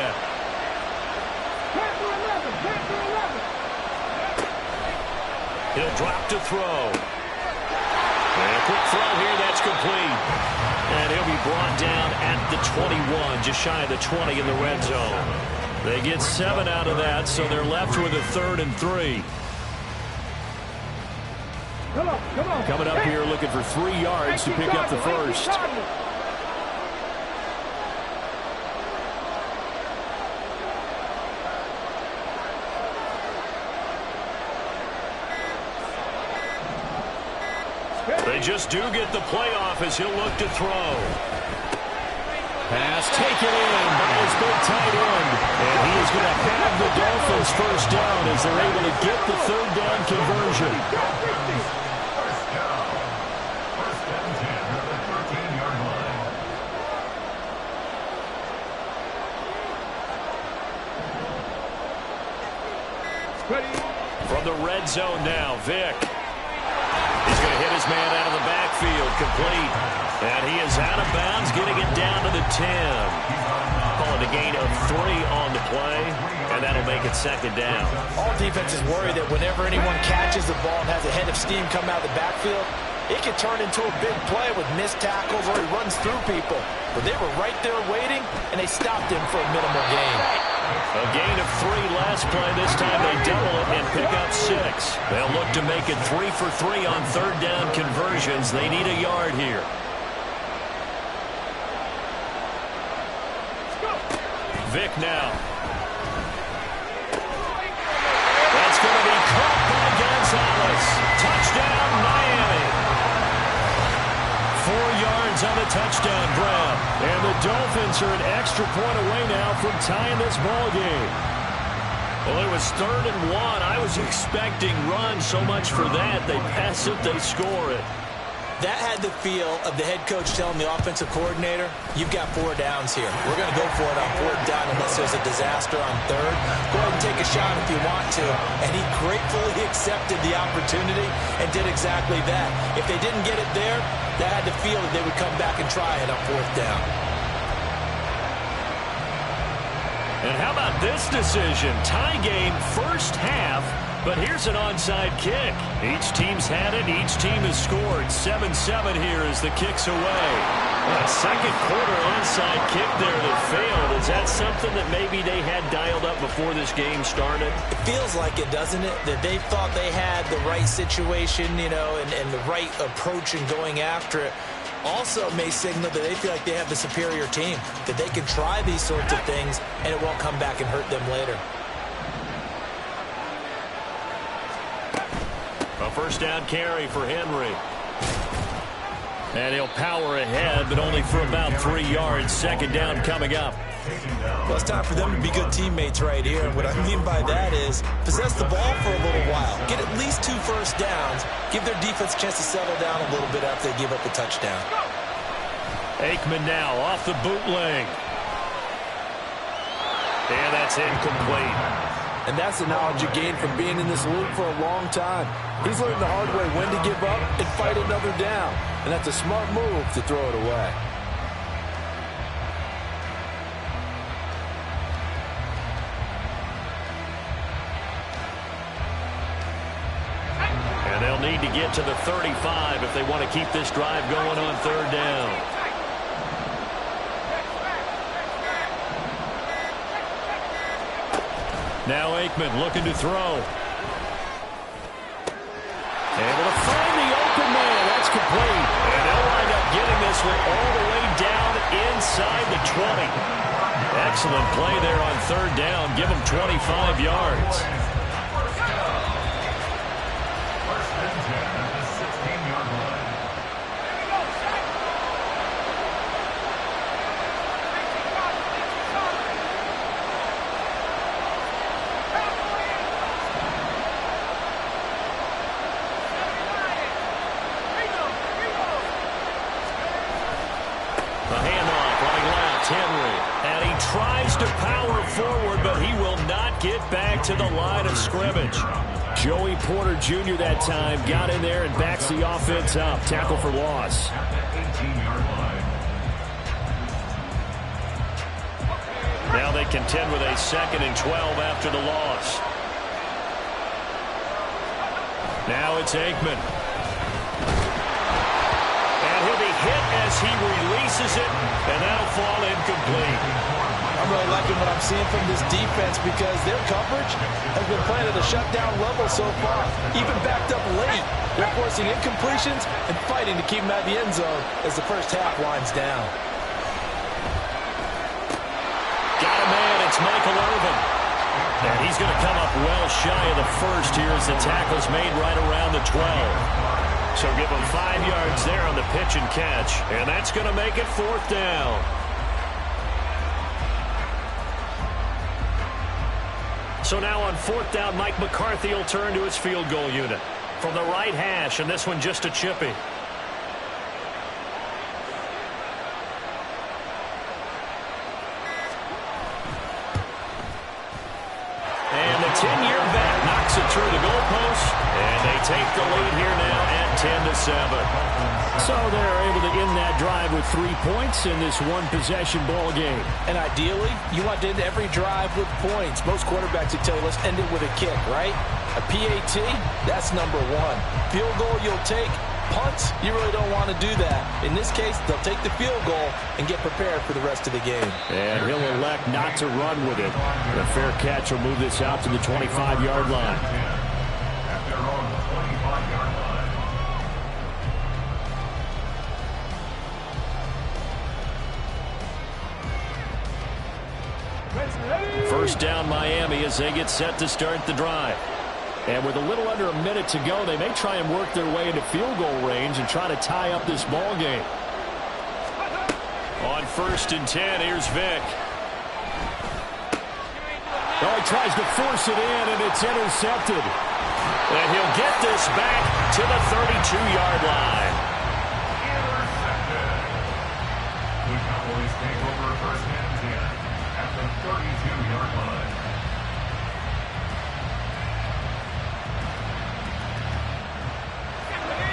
S1: He'll drop to throw. And a quick throw here, that's complete. And he'll be brought down at the 21, just shy of the 20 in the red zone. They get 7 out of that, so they're left with a 3rd and 3.
S4: Come on.
S1: Coming up here looking for 3 yards to pick up the first. They just do get the playoff as he'll look to throw. Pass taken in by his big tight end. And he is going to have the Dolphins first down as they're able to get the 3rd down conversion. From the red zone now, Vick. He's going to hit his man out of the backfield, complete. And he is out of bounds, getting it down to the 10. Calling a gain of 3 on the play, and that'll make it 2nd down.
S2: All defenses worry that whenever anyone catches the ball and has a head of steam come out of the backfield, it can turn into a big play with missed tackles or he runs through people. But they were right there waiting, and they stopped him for a minimal gain.
S1: A gain of 3 last play. This time they double it and pick up 6. They'll look to make it 3 for 3 on 3rd down conversions. They need a yard here. Vick now. That's going to be caught by Gonzalez. Touchdown, Miami. Hopkins on the touchdown grab. And the Dolphins are an extra point away now from tying this ball game. Well, it was 3rd and 1. I was expecting run so much for that. They pass it, they score it.
S2: That had the feel of the head coach telling the offensive coordinator, you've got 4 downs here. We're going to go for it on 4th down unless there's a disaster on 3rd. Go ahead and take a shot if you want to. And he gratefully accepted the opportunity and did exactly that. If they didn't get it there, that had the feel that they would come back and try it on 4th down.
S1: And how about this decision? Tie game, first half, but here's an onside kick. Each team's had it. Each team has scored. 7-7 here as the kick's away. A second quarter onside kick there that failed. Is that something that maybe they had dialed up before this game started?
S2: It feels like it, doesn't it? That they thought they had the right situation, you know, and the right approach in going after it. Also may signal that they feel like they have the superior team, that they can try these sorts of things and it won't come back and hurt them later.
S1: A first down carry for Henry. And he'll power ahead, but only for about 3 yards. Second down coming up.
S2: Well, it's time for them to be good teammates right here. And what I mean by that is possess the ball for a little while. Get at least 2 first downs. Give their defense a chance to settle down a little bit after they give up the touchdown.
S1: Aikman now off the bootleg. And that's incomplete.
S7: And that's the knowledge you gain from being in this league for a long time. He's learned the hard way when to give up and fight another down. And that's a smart move to throw it away.
S1: And they'll need to get to the 35 if they want to keep this drive going on 3rd down. Now Aikman looking to throw. Able to find the open man. That's complete. And they'll wind up getting this one all the way down inside the 20. Excellent play there on 3rd down. Give them 25 yards. To the line of scrimmage. Joey Porter Jr. that time got in there and backs the offense up. Tackle for loss. Now they contend with a 2nd and 12 after the loss. Now it's Aikman. And he'll be hit as he releases it, and that'll fall incomplete.
S2: I'm really liking what I'm seeing from this defense because their coverage has been playing at a shutdown level so far. Even backed up late, they're forcing incompletions and fighting to keep them out of the end zone as the first half winds down.
S1: Got a man, it's Michael Irvin. And he's going to come up well shy of the first here as the tackle's made right around the 12. So give him 5 yards there on the pitch and catch. And that's going to make it 4th down. So now on 4th down, Mike McCarthy will turn to his field goal unit. From the right hash, and this one just a chippy. And the 10-year vet knocks it through the goalpost. And they take the lead here now at 10-7. So they're able to end that drive with 3 points in this one-possession ball game.
S2: And ideally, you want to end every drive with points. Most quarterbacks would tell you, let's end it with a kick, right? A PAT, that's number 1. Field goal you'll take. Punts, you really don't want to do that. In this case, they'll take the field goal and get prepared for the rest of the game.
S1: And he'll elect not to run with it. The fair catch will move this out to the 25-yard line. First down Miami as they get set to start the drive. And with a little under a minute to go, they may try and work their way into field goal range and try to tie up this ball game. On 1st and 10, here's Vick.
S7: Oh, he tries to force it in, and it's intercepted.
S1: And he'll get this back to the 32-yard line.
S3: Intercepted. The Cowboys take over 1st and 10 at the 32-yard line.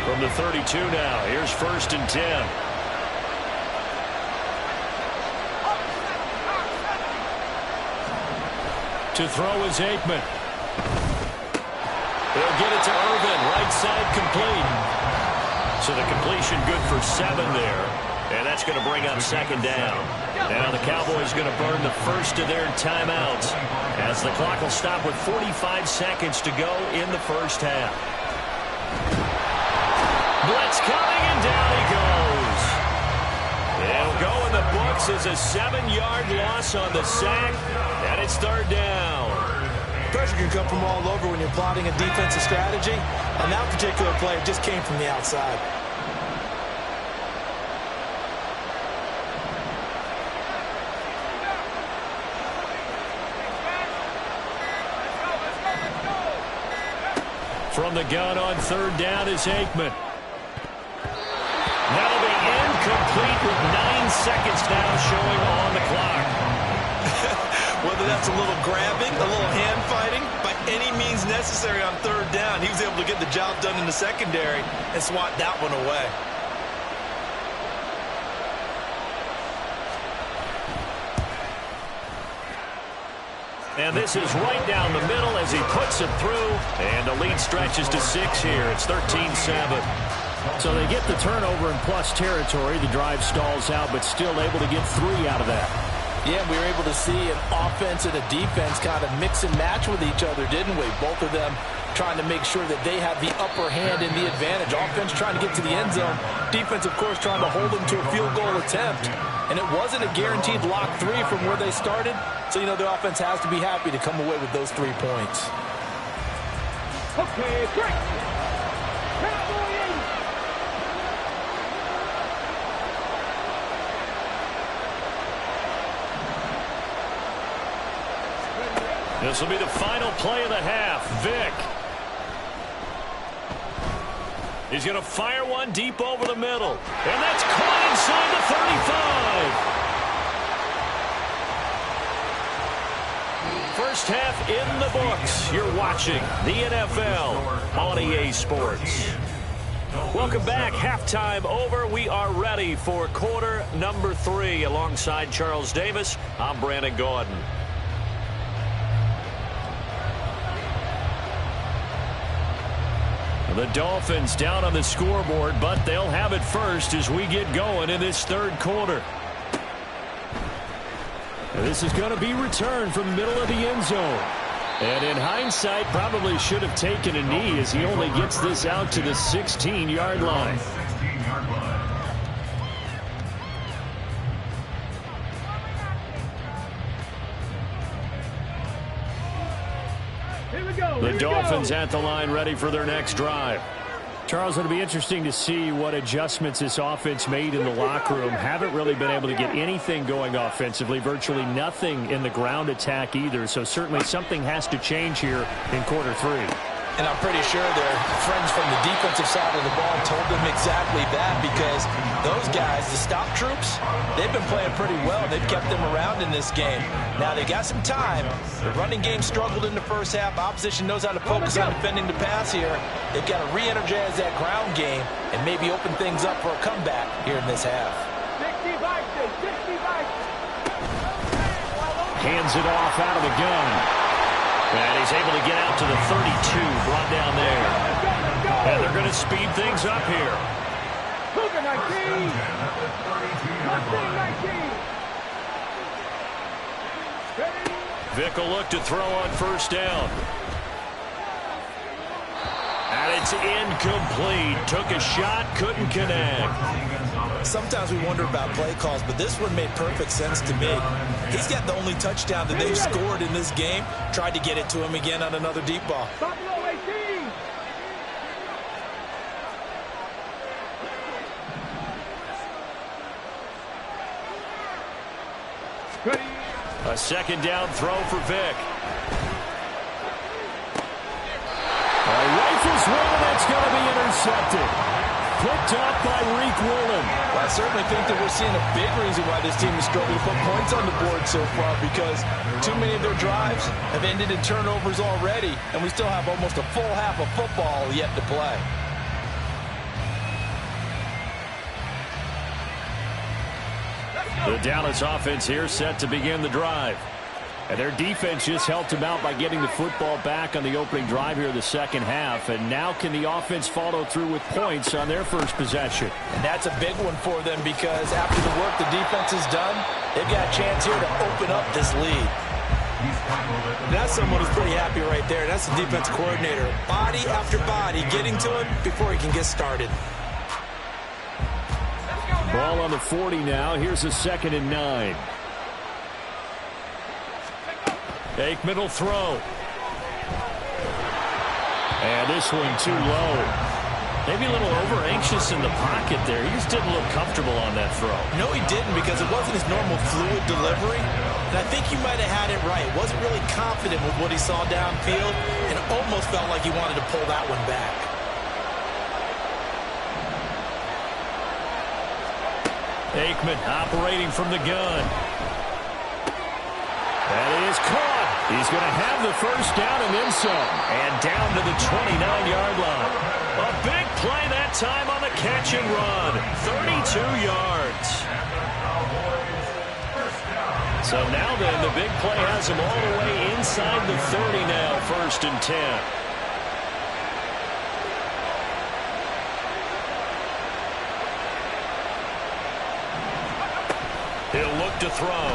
S1: From the 32 now, here's 1st and 10. To throw is Aikman. They'll get it to Irvin, right side complete. So the completion good for 7 there. And that's going to bring up 2nd down. Now the Cowboys going to burn the first of their timeouts as the clock will stop with 45 seconds to go in the first half. Blitz coming, and down he goes. It'll go in the books as a 7-yard loss on the sack, and it's 3rd down.
S2: Pressure can come from all over when you're plotting a defensive strategy, and that particular play just came from the outside.
S1: From the gun on 3rd down is Aikman. That'll be incomplete with 9 seconds now showing on the clock.
S8: Whether that's a little grabbing, a little hand fighting, by any means necessary on 3rd down, he was able to get the job done in the secondary and swat that one away.
S1: And this is right down the middle as he puts it through. And the lead stretches to 6 here. It's 13-7.
S7: So they get the turnover in plus territory. The drive stalls out, but still able to get 3 out of that.
S2: Yeah, we were able to see an offense and a defense kind of mix and match with each other, didn't we? Both of them trying to make sure that they have the upper hand and the advantage. Offense trying to get to the end zone. Defense, of course, trying to hold them to a field goal attempt. And it wasn't a guaranteed lock 3 from where they started. So, you know, the offense has to be happy to come away with those 3 points.
S4: Okay, break. Cowboys.
S1: This will be the final play of the half. Vick. He's going to fire one deep over the middle. And that's caught inside the 35. First half in the books. You're watching the NFL on EA Sports. Welcome back. Halftime over. We are ready for quarter number 3. Alongside Charles Davis, I'm Brandon Gaudin. The Dolphins down on the scoreboard, but they'll have it first as we get going in this 3rd quarter. This is going to be returned from the middle of the end zone. And in hindsight, probably should have taken a knee as he only gets this out to the 16-yard line.
S3: 16-yard line.
S1: The Dolphins at the line ready for their next drive.
S7: Charles, it'll be interesting to see what adjustments this offense made in the locker room. Haven't really been able to get anything going offensively, virtually nothing in the ground attack either. So certainly something has to change here in quarter 3.
S2: And I'm pretty sure their friends from the defensive side of the ball told them exactly that, because those guys, the stop troops, they've been playing pretty well. They've kept them around in this game. Now, they got some time. The running game struggled in the first half. Opposition knows how to focus on defending the pass here. They've got to re-energize that ground game and maybe open things up for a comeback here in this half.
S4: 65, 65.
S1: Hands it off out of the gun. And he's able to get out to the 32, brought down there. And they're going to speed things up here.
S4: Cougar 19. Mustang 19.
S1: Vick will look to throw on first down. And it's incomplete. Took a shot, couldn't connect.
S2: Sometimes we wonder about play calls, but this one made perfect sense to me. He's got the only touchdown that they've scored in this game. Tried to get it to him again on another deep ball.
S4: Buffalo 18. Ready.
S1: A second down throw for Vick. Rifles one, and it's going to be intercepted. Picked up by Reek Woolen.
S8: Well, I certainly think that we're seeing a big reason why this team is struggling to put points on the board so far, because too many of their drives have ended in turnovers already, and we still have almost a full half of football yet to play.
S1: The Dallas offense here set to begin the drive. And their defense just helped them out by getting the football back on the opening drive here in the second half. And now can the offense follow through with points on their first possession?
S2: And that's a big one for them, because after the work the defense has done, they've got a chance here to open up this lead. That's someone who's pretty happy right there. That's the defense coordinator. Body after body getting to him before he can get started.
S1: Ball on the 40 now. Here's a 2nd and 9. Aikman will throw. And this one too low. Maybe a little over-anxious in the pocket there. He just didn't look comfortable on that throw.
S2: No, he didn't, because it wasn't his normal fluid delivery. And I think he might have had it right. Wasn't really confident with what he saw downfield, and almost felt like he wanted to pull that one back.
S1: Aikman operating from the gun. That is caught. He's going to have the first down and then some. And down to the 29-yard line. A big play that time on the catch and run. 32 yards. So now then, the big play has him all the way inside the 30 now. 1st and 10. He'll look to throw.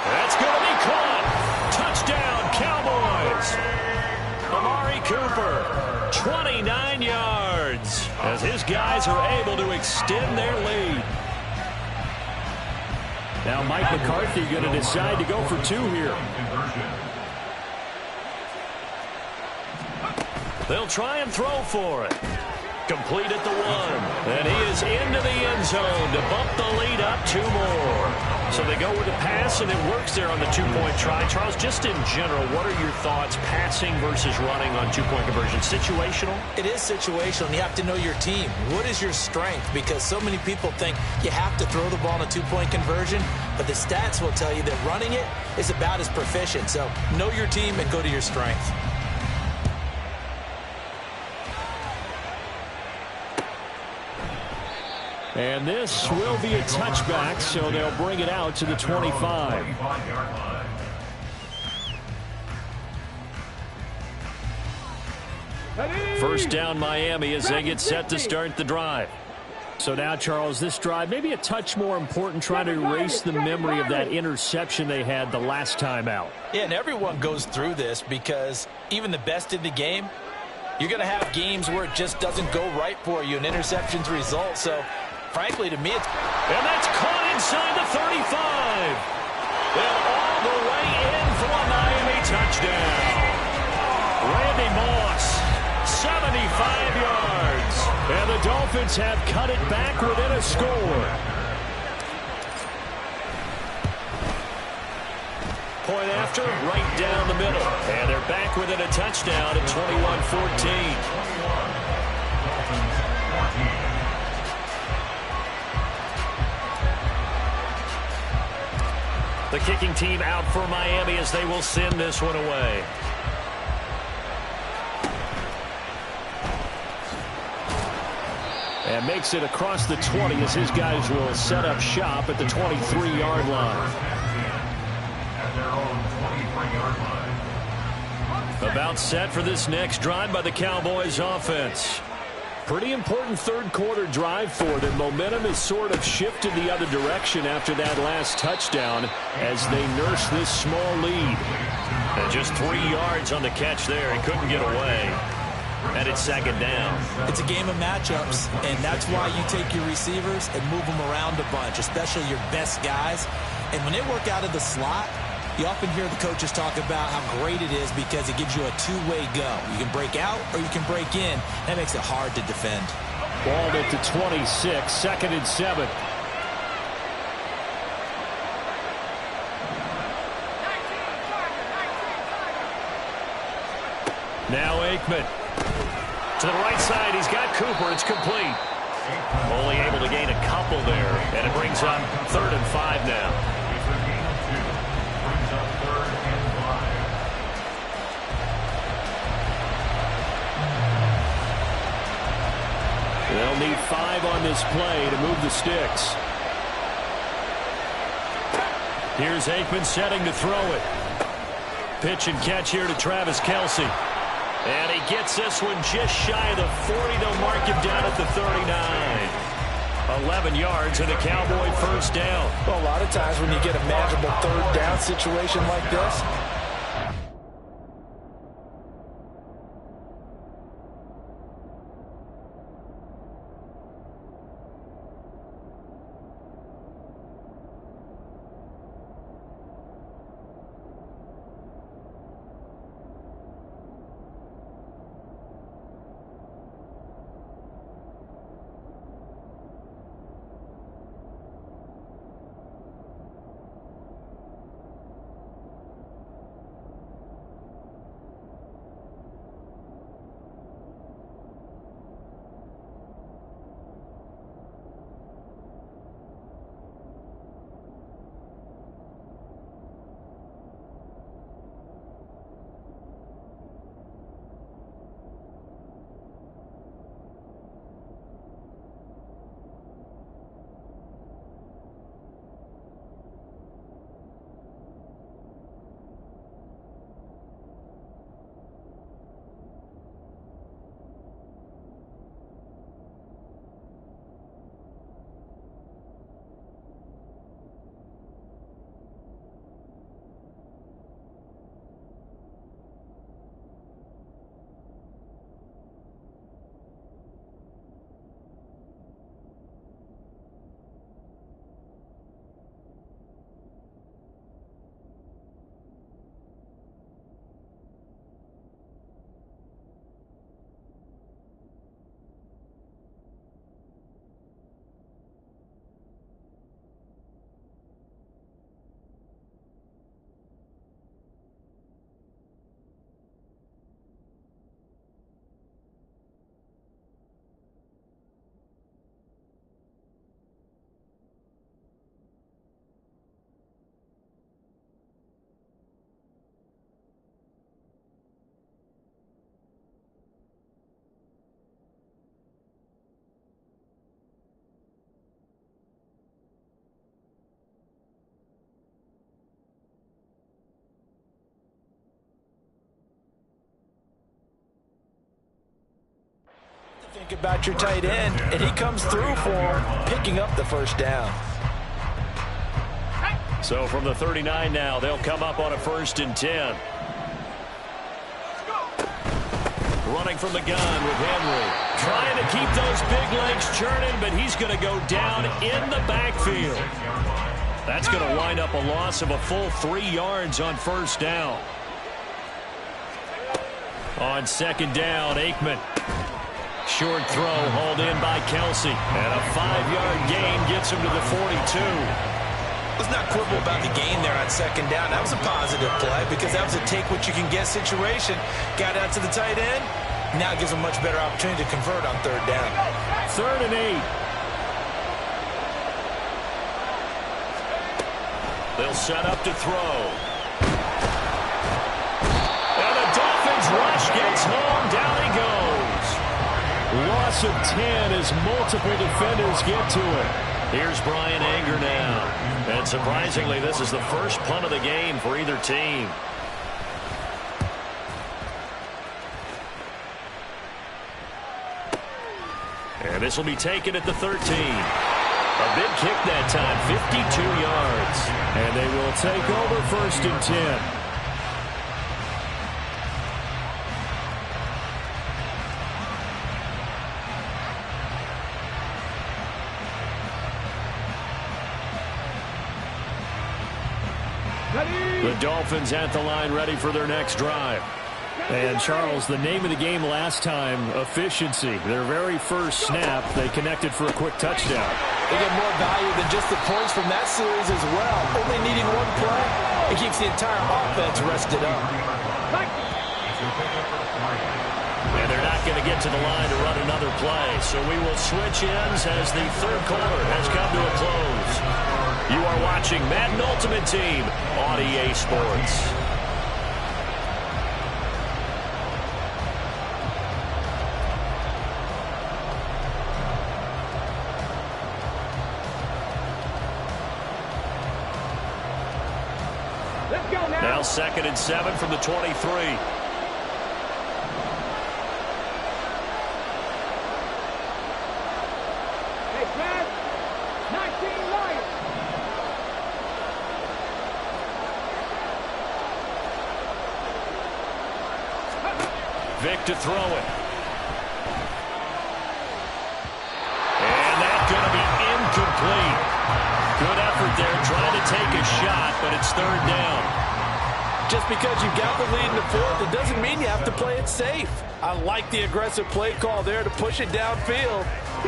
S1: That's going to be caught. Touchdown, Cowboys. Amari Cooper, 29 yards, as his guys are able to extend their lead. Now Mike McCarthy going to decide to go for 2 here. They'll try and throw for it. Complete at the 1. And he is into the end zone to bump the lead up 2 more. So they go with the pass, and it works there on the 2-point try. Charles, just in general, what are your thoughts passing versus running on 2-point conversion? Situational?
S2: It is situational, and you have to know your team. What is your strength? Because so many people think you have to throw the ball in a 2-point conversion, but the stats will tell you that running it is about as proficient. So know your team and go to your strength.
S1: And this will be a touchback, so they'll bring it out to the 25. First down, Miami, as they get set to start the drive. So now, Charles, this drive maybe a touch more important, trying to erase the memory of that interception they had the last time out.
S2: Yeah, and everyone goes through this, because even the best in the game, you're going to have games where it just doesn't go right for you, and interceptions result. So, frankly, to me, it's...
S1: And that's caught inside the 35. And all the way in for a Miami touchdown. Randy Moss, 75 yards. And the Dolphins have cut it back within a score. Point after, right down the middle. And they're back within a touchdown at 21-14. The kicking team out for Miami as they will send this one away. And makes it across the 20 as his guys will set up shop at the 23-yard line. About set for this next drive by the Cowboys offense. Pretty important third quarter drive for them. Momentum has sort of shifted the other direction after that last touchdown as they nurse this small lead. And just 3 yards on the catch there. He couldn't get away. And it's second down.
S2: It's a game of matchups, and that's why you take your receivers and move them around a bunch, especially your best guys. And when they work out of the slot, you often hear the coaches talk about how great it is because it gives you a two-way go. You can break out or you can break in. That makes it hard to defend.
S1: Ball at the 26, 2nd and 7. Now Aikman. To the right side, he's got Cooper. It's complete. Only able to gain a couple there, and it brings up 3rd and 5 now.
S3: It's a gain of 2. Brings up 3rd and 5.
S7: They'll need 5 on this play to move the sticks.
S1: Here's Aikman setting to throw it. Pitch and catch here to Travis Kelce. And he gets this one just shy of the 40. They'll mark him down at the 39. 11 yards and a Cowboy first down.
S2: Well, a lot of times when you get a manageable 3rd down situation like this, think about your tight end, and he comes through for him, picking up the first down.
S1: So from the 39 now, they'll come up on a 1st and 10. Running from the gun with Henry. Trying to keep those big legs churning, but he's going to go down in the backfield. That's going to wind up a loss of a full 3 yards on 1st down. On 2nd down, Aikman. Short throw hauled in by Kelce. And a 5-yard gain gets him to the 42.
S2: Let's not quibble about the gain there on 2nd down. That was a positive play because that was a take-what-you-can-get situation. Got out to the tight end. Now gives him a much better opportunity to convert on 3rd down.
S7: 3rd and 8.
S1: They'll set up to throw. And the Dolphins rush gets home. Down he goes.
S7: Loss of 10 as multiple defenders get to it.
S1: Here's Brian Anger now. And surprisingly, this is the first punt of the game for either team. And this will be taken at the 13. A big kick that time, 52 yards.
S7: And they will take over 1st and 10.
S1: The Dolphins at the line, ready for their next drive.
S7: And, Charles, the name of the game last time, efficiency. Their very first snap, they connected for a quick touchdown.
S2: They get more value than just the points from that series as well. Only needing one play, it keeps the entire offense rested up.
S1: And they're not going to get to the line to run another play. So we will switch ends as the third quarter has come to a close. You are watching Madden Ultimate Team on EA Sports.
S4: Let's go now.
S1: Now 2nd and 7 from the 23.
S4: Hey, Brad. 19 Lions.
S1: Vic to throw it. And that's going to be incomplete. Good effort there trying to take a shot, but it's 3rd down.
S8: Just because you've got the lead in the 4th, it doesn't mean you have to play it safe. I like the aggressive play call there to push it downfield.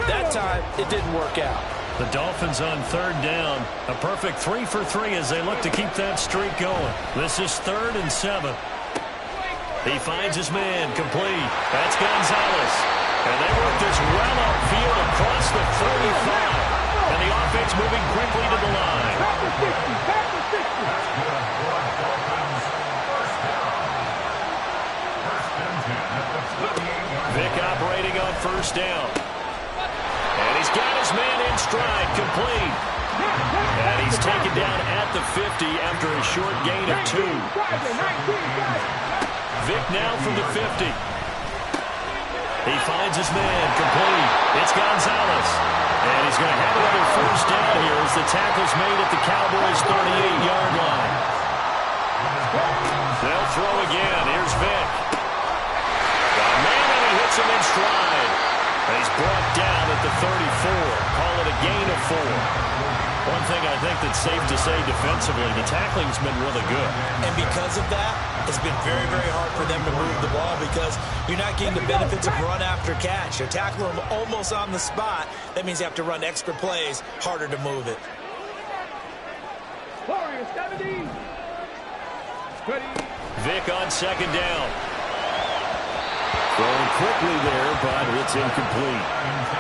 S8: That time, it didn't work out.
S1: The Dolphins on 3rd down. A perfect 3 for 3 as they look to keep that streak going. This is 3rd and 7. He finds his man complete. That's Gonzalez. And they work this well upfield across the 45. And the offense moving quickly to the line.
S4: Back to 60. Back to 60.
S1: Vic operating on 1st down. And he's got his man in stride, complete. And he's taken down at the 50 after a short gain of 2. Vic now from the 50. He finds his man, complete. It's Gonzalez. And he's going to have another 1st down here as the tackle's made at the Cowboys' 38-yard line. They'll throw again. Here's Vic. Got a man and he hits him in stride. And he's brought down at the 34. Call it a gain of 4. One thing I think that's safe to say defensively, the tackling's been really good.
S2: And because of that, it's been very, very hard for them to move the ball because you're not getting the benefits of run after catch. You're tackling them almost on the spot. That means you have to run extra plays, harder to move it.
S4: Warriors 70.
S1: Vic on 2nd down.
S7: Throwing quickly there, but it's incomplete.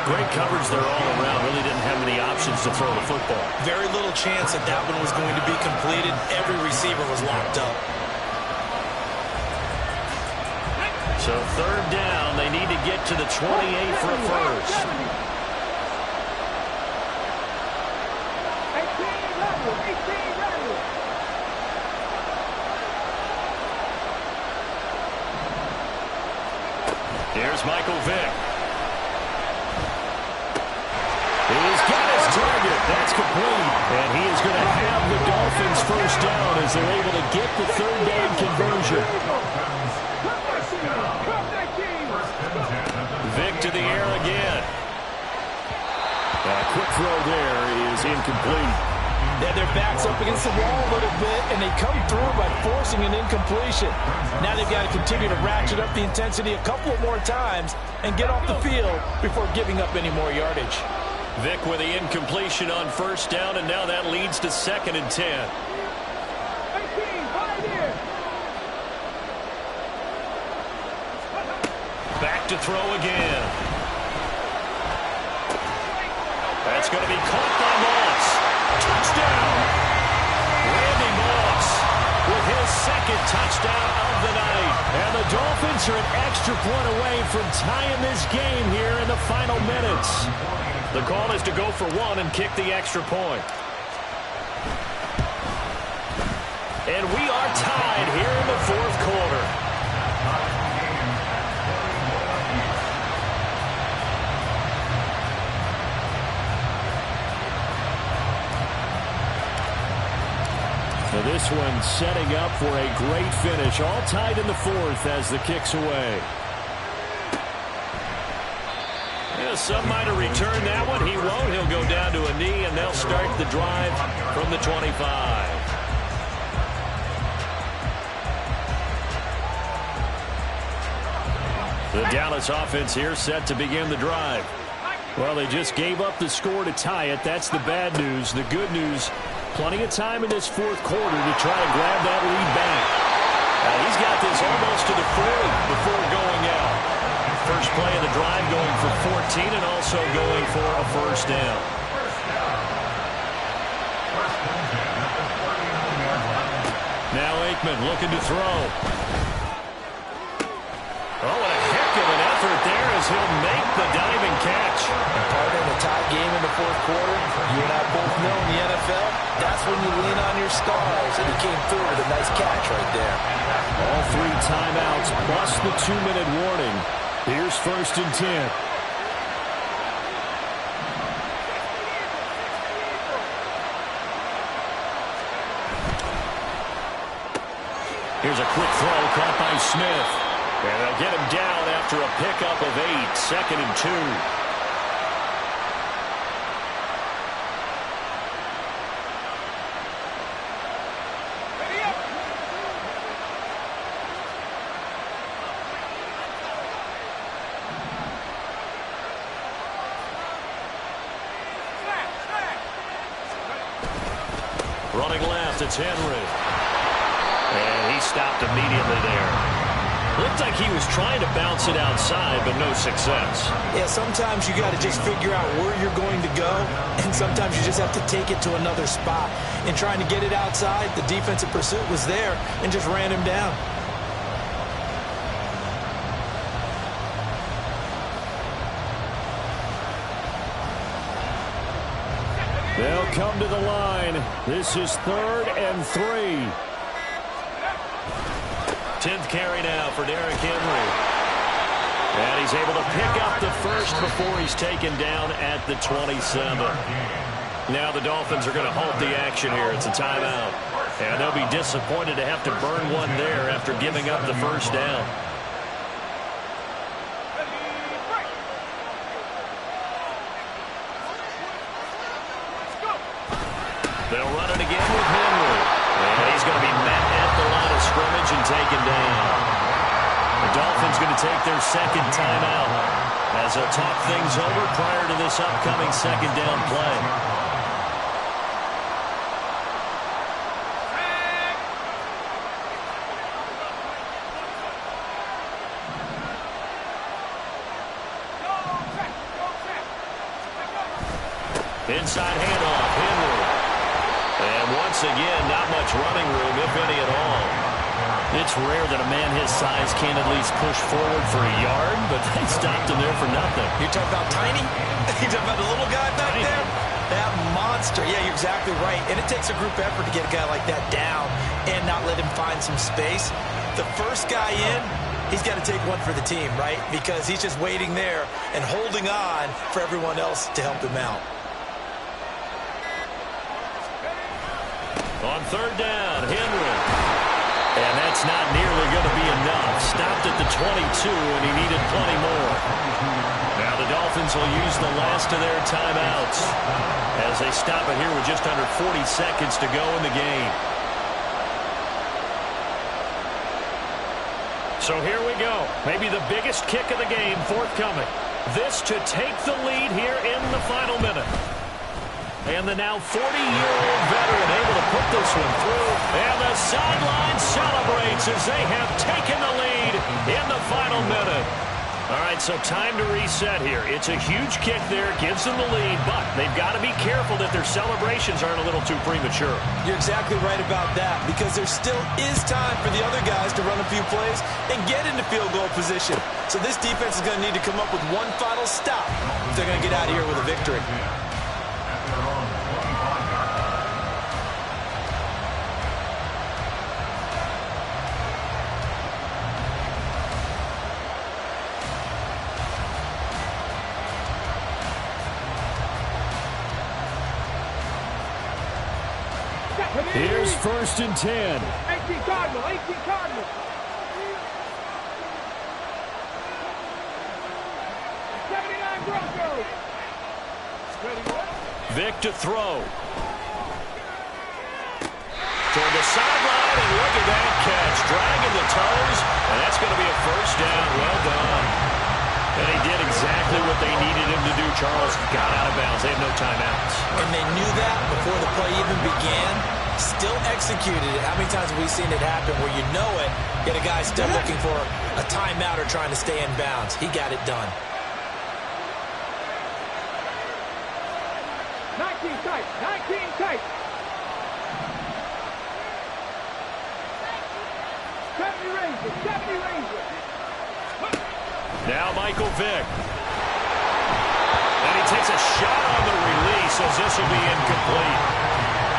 S1: Great coverage there all around. Really didn't have many options to throw the football.
S2: Very little chance that that one was going to be completed. Every receiver was locked up.
S1: So 3rd down, they need to get to the 28 for a first.
S4: 18 level.
S1: Here's Michael Vick. He's got his target. That's complete. And he is going to have the Dolphins 1st down as they're able to get the 3rd down conversion. Vick to the air again.
S7: A quick throw there is incomplete.
S8: Yeah, their back's up against the wall a little bit, and they come through by forcing an incompletion. Now they've got to continue to ratchet up the intensity a couple more times and get off the field before giving up any more yardage.
S1: Vick with the incompletion on 1st down, and now that leads to 2nd and 10.
S4: 18,
S1: Back to throw again. That's going to be caught by Moss. Touchdown! Randy Moss with his 2nd touchdown of the night. And the Dolphins are an extra point away from tying this game here in the final minutes. The call is to go for 1 and kick the extra point. And we are tied here in the 4th quarter.
S7: So this one setting up for a great finish. All tied in the 4th as the kick's away.
S1: Yeah, some might have returned that one. He won't. He'll go down to a knee, and they'll start the drive from the 25. The Dallas offense here set to begin the drive. Well, they just gave up the score to tie it. That's the bad news. The good news, plenty of time in this 4th quarter to try to grab that lead back. He's got this almost to the 40 before going out. First play of the drive going for 14 and also going for a first down. Now Aikman looking to throw. Oh, and a heck of an effort there as he'll make the diving catch.
S2: And part of the tie game in the fourth quarter, you and I both know in the NFL, that's when you lean on your stars, and he came through with a nice catch right there.
S7: All 3 timeouts plus the 2-minute warning. Here's 1st and 10.
S1: Here's a quick throw caught by Smith. And they'll get him down after a pickup of 8, 2nd and 2. Running left, it's Henry. And he stopped immediately there. Looked like he was trying to bounce it outside, but no success.
S2: Yeah, sometimes you got to just figure out where you're going to go, and sometimes you just have to take it to another spot. In trying to get it outside, the defensive pursuit was there and just ran him down.
S7: They'll come to the line. This is 3rd and 3.
S1: 10th carry now for Derrick Henry. And he's able to pick up the first before he's taken down at the 27. Now the Dolphins are going to halt the action here. It's a timeout. And they'll be disappointed to have to burn one there after giving up the first down. They'll run it again with Henry. And he's going to be met at the line of scrimmage and taken down. The Dolphins going to take their 2nd timeout as they'll talk things over prior to this upcoming 2nd down play. Inside handoff, Henry. And once again, not much running room, if any at all. It's rare that a man his size can't at least push forward for a yard, but they stopped him there for nothing.
S2: You're talking about tiny? You're talking about the little guy back there? That monster. Yeah, you're exactly right. And it takes a group effort to get a guy like that down and not let him find some space. The first guy in, he's got to take one for the team, right? Because he's just waiting there and holding on for everyone else to help him out.
S1: On 3rd down, Henry. And that's not nearly going to be enough. Stopped at the 22, and he needed plenty more. Now the Dolphins will use the last of their timeouts as they stop it here with just under 40 seconds to go in the game.
S7: So here we go. Maybe the biggest kick of the game forthcoming. This to take the lead here in the final minute. And the now 40-year-old veteran able to put this one through. And the sideline celebrates as they have taken the lead in the final minute. All right, so time to reset here. It's a huge kick there, gives them the lead, but they've got to be careful that their celebrations aren't a little too premature.
S2: You're exactly right about that, because there still is time for the other guys to run a few plays and get into field goal position. So this defense is going to need to come up with one final stop if they're going to get out of here with a victory.
S7: Here's 1st and 10.
S4: 18 Cardinal, 18 Cardinal. Broncos.
S1: Vick to throw. Toward the sideline, and look at that catch. Dragging the toes, and that's going to be a first down. Well done. And he did exactly what they needed him to do. Charles got out of bounds. They have no timeouts.
S2: And they knew that before the play even began. Still executed it. How many times have we seen it happen where you know it, yet a guy's still looking for a timeout or trying to stay in bounds? He got it done.
S4: 19 tight, 19 tight. 70 Rangers, 70 Rangers.
S1: Now Michael Vick. And he takes a shot on the release as this will be incomplete.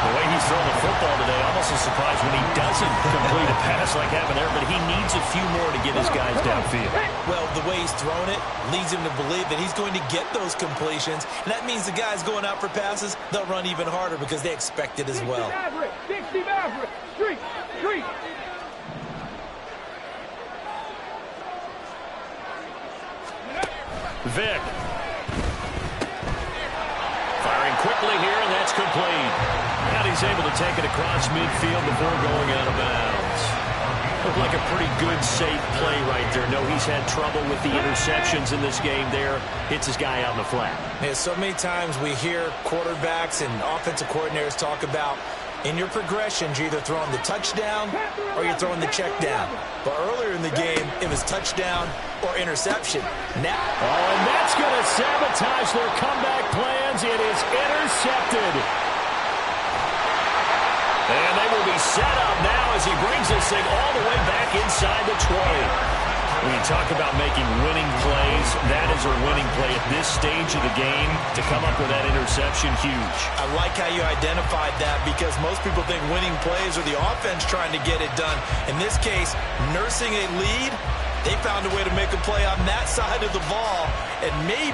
S1: The way he's throwing the football today, almost a surprise when he doesn't complete a pass like happened there, but he needs a few more to get his guys downfield.
S2: Well, the way he's thrown it leads him to believe that he's going to get those completions, and that means the guys going out for passes, they'll run even harder because they expect it as well.
S4: 60 Maverick, street, street.
S1: Vick. Firing quickly here, and that's complete. And he's able to take it across midfield before going out of bounds. Looked like a pretty good, safe play right there. No, he's had trouble with the interceptions in this game there. Hits his guy out in the flat.
S2: Yeah, so many times we hear quarterbacks and offensive coordinators talk about in your progressions, you're either throwing the touchdown or you're throwing the check down. But earlier in the game, it was touchdown or interception. Now,
S7: and that's going to sabotage their comeback plans. It is intercepted.
S1: And they will be set up now as he brings this thing all the way back inside the 20. When you talk about making winning plays, that is a winning play at this stage of the game. To come up with that interception, huge.
S2: I like how you identified that because most people think winning plays are the offense trying to get it done. In this case, nursing a lead, they found a way to make a play on that side of the ball, and maybe